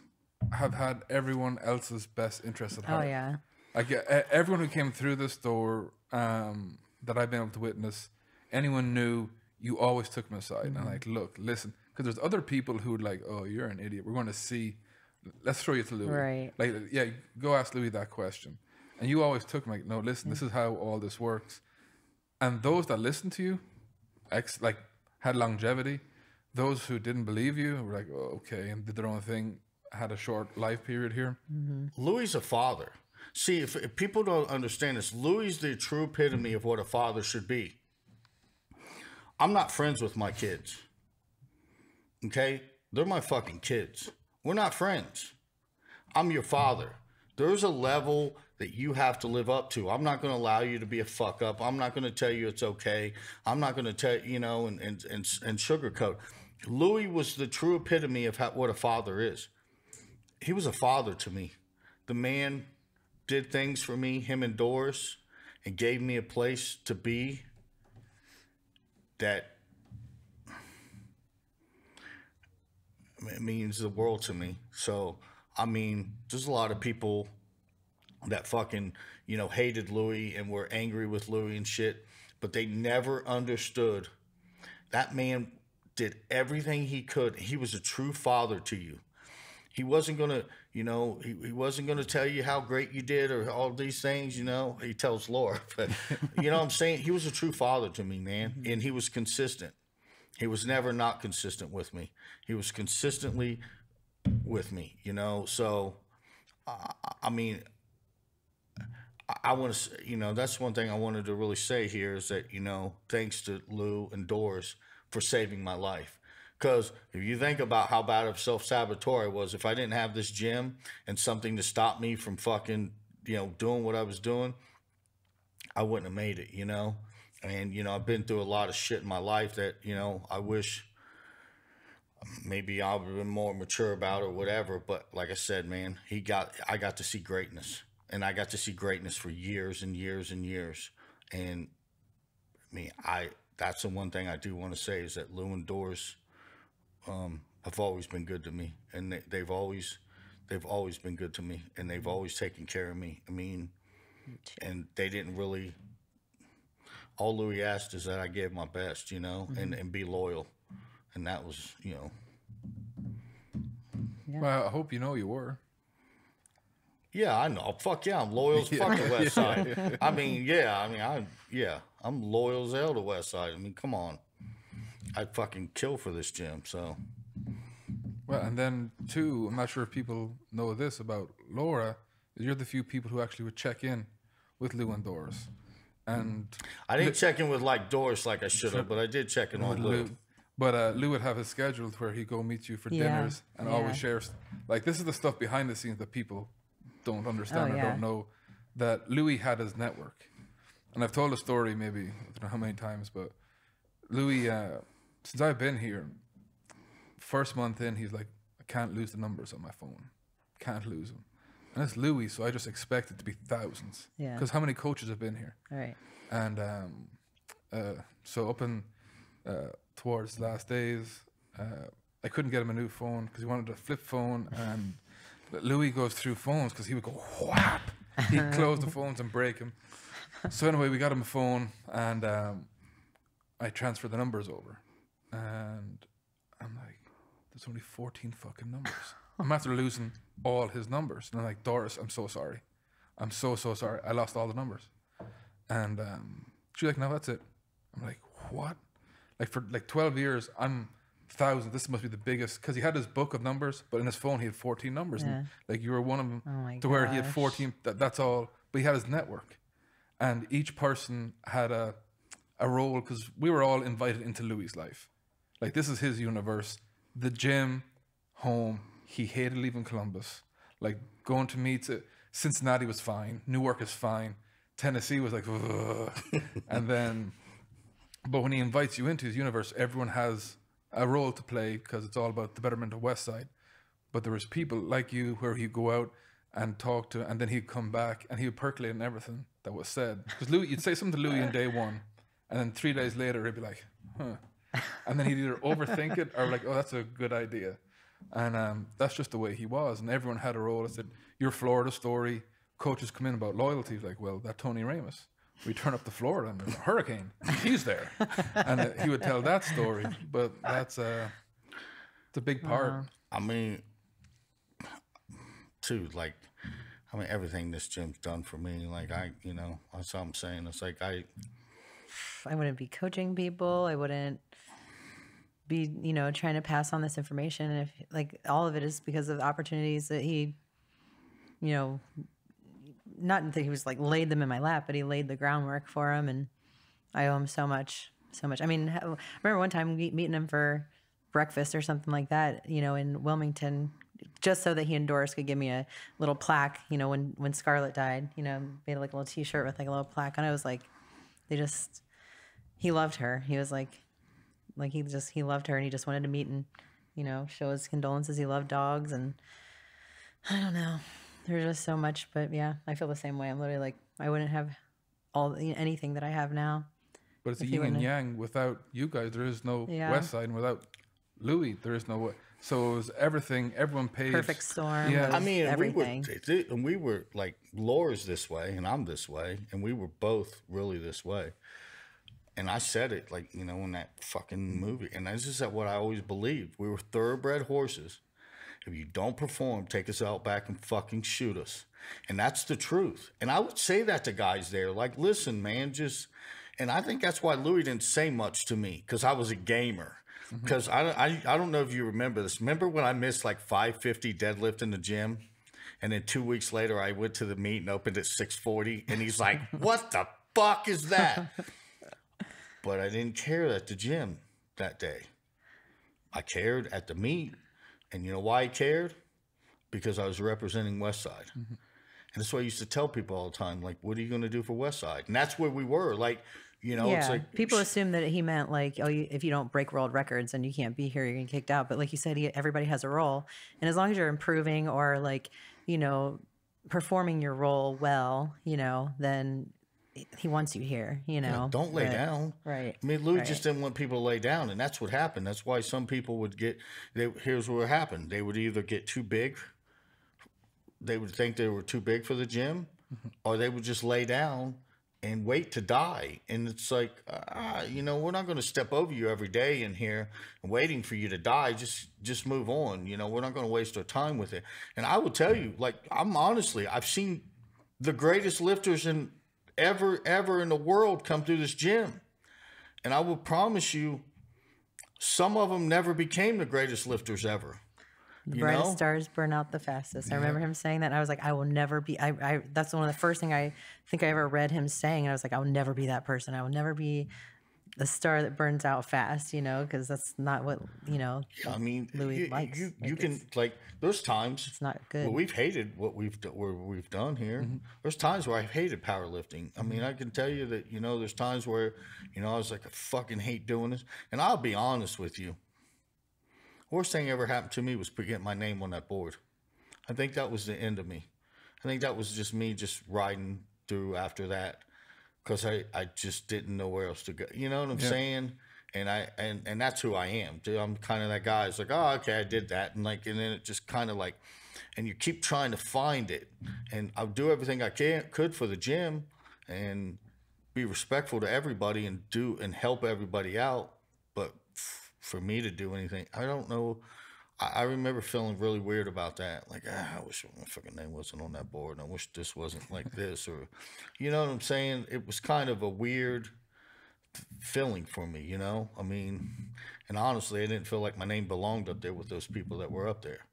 have had everyone else's best interest at heart. Oh, yeah. Like everyone who came through this door that I've been able to witness, anyone knew, you always took them aside and like, look, listen, because there's other people who would like, oh, you're an idiot. We're going to see. Let's throw you to Louie. Right. Like, yeah, go ask Louie that question. And you always took them like, no, listen, this is how all this works. And those that listened to you, like had longevity. Those who didn't believe you were like, oh, okay, and did their own thing, had a short life period here. Louie's a father. See, if people don't understand this, Louie's the true epitome of what a father should be. I'm not friends with my kids. Okay? They're my fucking kids. We're not friends. I'm your father. There's a level that you have to live up to. I'm not going to allow you to be a fuck up. I'm not going to tell you it's okay. I'm not going to tell you, know, and sugarcoat. Louie was the true epitome of what a father is. He was a father to me. The man did things for me, him and Doris, and gave me a place to be that it means the world to me. So, I mean, there's a lot of people that fucking, you know, hated Louie and were angry with Louie and shit, but they never understood that man did everything he could. He was a true father to you. He wasn't going to, you know, he wasn't going to tell you how great you did or all these things, you know. He tells Laura, but you know what I'm saying? He was a true father to me, man, and he was consistent. He was never not consistent with me. He was consistently with me, you know. So, I mean, I want to, you know, that's one thing I wanted to really say here is that, you know, thanks to Lou and Doris for saving my life. Because if you think about how bad of self-saboteur I was, if I didn't have this gym and something to stop me from fucking, you know, doing what I was doing, I wouldn't have made it, you know. And, you know, I've been through a lot of shit in my life that, you know, I wish maybe I would have been more mature about or whatever. But like I said, man, I got to see greatness. And I got to see greatness for years and years and years. And I mean, that's the one thing I do want to say is that Lou and Doris have always been good to me. And they've always been good to me. And they've always taken care of me. I mean, and they didn't really... All Louie asked is that I gave my best, you know, and be loyal. And that was, you know. Yeah. Well, I hope you know you were. Yeah, I know. Fuck yeah, I'm loyal as fuck to Westside. I mean, I'm loyal as hell to Westside. I mean, come on. I'd fucking kill for this gym, so. Well, and then, too, I'm not sure if people know this about Laura, is you're the few people who actually would check in with Lou and Doris. And I didn't check in with like Doris like I should have, but I did check in on Lou. But Lou would have his schedule where he'd go meet you for dinners and always shares. Like, this is the stuff behind the scenes that people don't understand or don't know, that Louie had his network. And I've told a story maybe, I don't know how many times, but Louie, since I've been here, first month in, he's like, I can't lose the numbers on my phone. Can't lose them. And it's Louie, so I just expect it to be thousands. Yeah. Because how many coaches have been here? Right. And so up in towards the last days, I couldn't get him a new phone because he wanted a flip phone. And Louie goes through phones because he would go whap. He'd close the phones and break them. So anyway, we got him a phone, and I transferred the numbers over. And I'm like, there's only 14 fucking numbers. I'm after losing all his numbers. And I'm like, Doris, I'm so sorry. I'm so sorry. I lost all the numbers. And she's like, no, that's it. I'm like, what? Like for like 12 years, I'm thousands. This must be the biggest. Because he had his book of numbers, but in his phone, he had 14 numbers. And like you were one of them where he had 14. That's all. But he had his network. And each person had a role because we were all invited into Louie's life. Like this is his universe. The gym, home. he hated leaving Columbus. Like going to meets, Cincinnati was fine, Newark is fine, Tennessee was like, ugh. And then, but when he invites you into his universe, everyone has a role to play because it's all about the betterment of Westside. But there was people like you where he'd go out and talk to, and then he'd come back and he would percolate on everything that was said. Because Louie, you'd say something to Louie on day one, and then 3 days later he'd be like, huh. And then he'd either overthink it or like, oh, that's a good idea. And that's just the way he was. And everyone had a role. I said, your Florida story, coaches come in about loyalty. Like, well, that Tony Ramos. We turn up to Florida and there's a hurricane. He's there. And he would tell that story. But that's it's a big part. I mean, too, like, everything this gym's done for me, like, that's what I'm saying. It's like, I wouldn't be coaching people. I wouldn't be, trying to pass on this information. If like all of it is because of the opportunities that he, not that he was like laid them in my lap, but he laid the groundwork for him. And I owe him so much. I mean, I remember one time meeting him for breakfast or something like that, in Wilmington, just so that he endorsed, could give me a little plaque, when Scarlett died, made like a little t-shirt with like a little plaque on it. I was like, he loved her. He was like he loved her and he just wanted to meet and, show his condolences. He loved dogs. And I don't know, there's just so much, but yeah, I feel the same way. I'm literally like, I wouldn't have anything that I have now. But it's a yin and yang. Without you guys, there is no Westside, and without Louie, there is no way. So it was everything. Everyone paid. Perfect storm. Yeah. I mean, everything. we were like, Laura's this way and I'm this way, and we were both really this way. And I said it, like, in that fucking movie. And this is what I always believed. We were thoroughbred horses. If you don't perform, take us out back and fucking shoot us. And that's the truth. And I would say that to guys there, like, listen, man, just. And I think that's why Louie didn't say much to me, because I was a gamer. Because I don't know if you remember this. Remember when I missed like 550 deadlift in the gym? And then 2 weeks later, I went to the meet and opened at 640. And he's like, what the fuck is that? But I didn't care at the gym that day. I cared at the meet. And you know why I cared? Because I was representing Westside. And that's what I used to tell people all the time. Like, what are you going to do for Westside? And that's where we were. Like, it's like people assume that he meant like, oh, if you don't break world records and you can't be here, you're getting kicked out. But like you said, everybody has a role, and as long as you're improving or like, performing your role well, then he wants you here. Don't lay down. Right. I mean, Louie just didn't want people to lay down, and that's what happened. That's why some people would get. Here's what happened: they would either get too big. They would think they were too big for the gym, or they would just lay down and wait to die. And it's like, we're not going to step over you every day in here and waiting for you to die. Just move on. We're not going to waste our time with it. And I will tell you, like, I've seen the greatest lifters ever in the world come through this gym. And I will promise you, some of them never became the greatest lifters ever. The brightest stars burn out the fastest. I remember him saying that. And I was like, I will never be. That's one of the first thing I think I ever read him saying. And I was like, I will never be that person. I will never be the star that burns out fast. Because that's not what I mean, Louie likes. You can like. There's times it's not good. Where we've hated what we've done here. There's times where I've hated powerlifting. I mean, I can tell you that there's times where I was like, I fucking hate doing this. And I'll be honest with you. Worst thing ever happened to me was getting my name on that board. I think that was the end of me. I think that was just me just riding through after that, because I just didn't know where else to go. You know what I'm saying? And and that's who I am. Dude, I'm kind of that guy. It's like, oh, okay, I did that, and then it just kind of like, and you keep trying to find it. And I'll do everything I could for the gym, and be respectful to everybody, and help everybody out. But for me to do anything, I don't know. I remember feeling really weird about that. Like, I wish my fucking name wasn't on that board. And I wish this wasn't like this, or, you know what I'm saying? It was kind of a weird feeling for me, I mean, and honestly, I didn't feel like my name belonged up there with those people that were up there.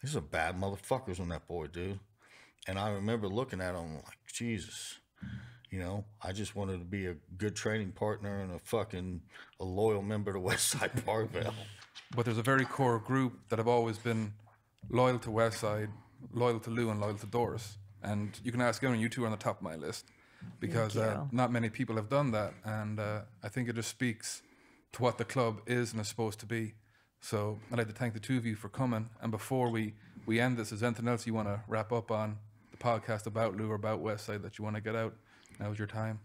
These are bad motherfuckers on that board, dude. And I remember looking at them like, Jesus. I just wanted to be a good training partner and a loyal member to Westside Barbell. But there's a very core group that have always been loyal to Westside, loyal to Lou, and loyal to Doris. And you can ask anyone, you two are on the top of my list, because not many people have done that. And I think it just speaks to what the club is and is supposed to be. So I'd like to thank the two of you for coming. And before we end this, is there anything else you want to wrap up on the podcast about Lou or about Westside that you want to get out? Now's your time.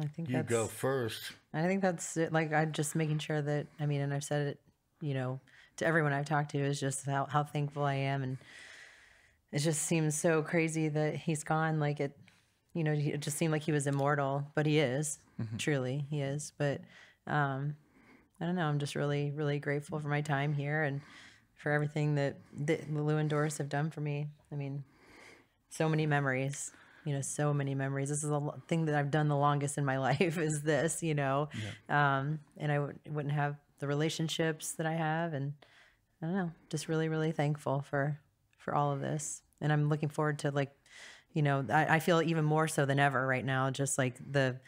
I think you go first. I think that's it. Like, I'm just making sure that, I mean, and I've said it, you know, to everyone I've talked to, is just how thankful I am. And it just seems so crazy that he's gone. Like, it, you know, it just seemed like he was immortal, but he is. Truly, he is. But I don't know. I'm just really, really grateful for my time here and for everything that Lou and Doris have done for me. I mean, so many memories. You know, so many memories. This is the thing that I've done the longest in my life, is this, you know. And I wouldn't have the relationships that I have. And I don't know, just really, really thankful for all of this. And I'm looking forward to, like, you know, I feel even more so than ever right now, just like the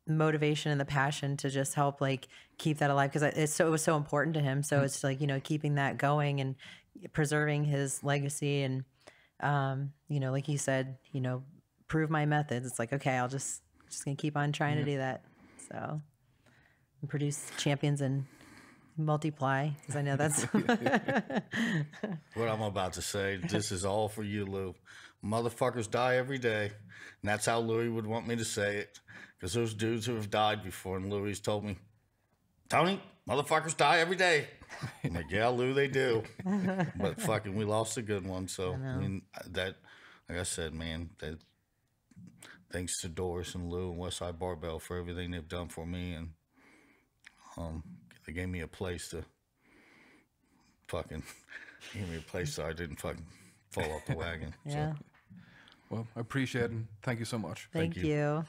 motivation and the passion to just help, like, keep that alive, because it was so important to him. So it's like, you know, keeping that going and preserving his legacy. And you know, like you said, you know, prove my methods. It's like, okay, I'll just gonna keep on trying to do that. So, and produce champions and multiply, because I know that's what I'm about to say. This is all for you, Lou. Motherfuckers die every day, and that's how Louie would want me to say it, because there's dudes who have died before, and Louie's told me, Tony, motherfuckers die every day. I'm like, yeah, Lou, they do. But fucking, we lost a good one. So, I mean, that, like I said, man, that, thanks to Doris and Lou and Westside Barbell for everything they've done for me. And they gave me a place to fucking, so I didn't fucking fall off the wagon. Yeah. So, well, I appreciate it. And thank you so much. Thank you.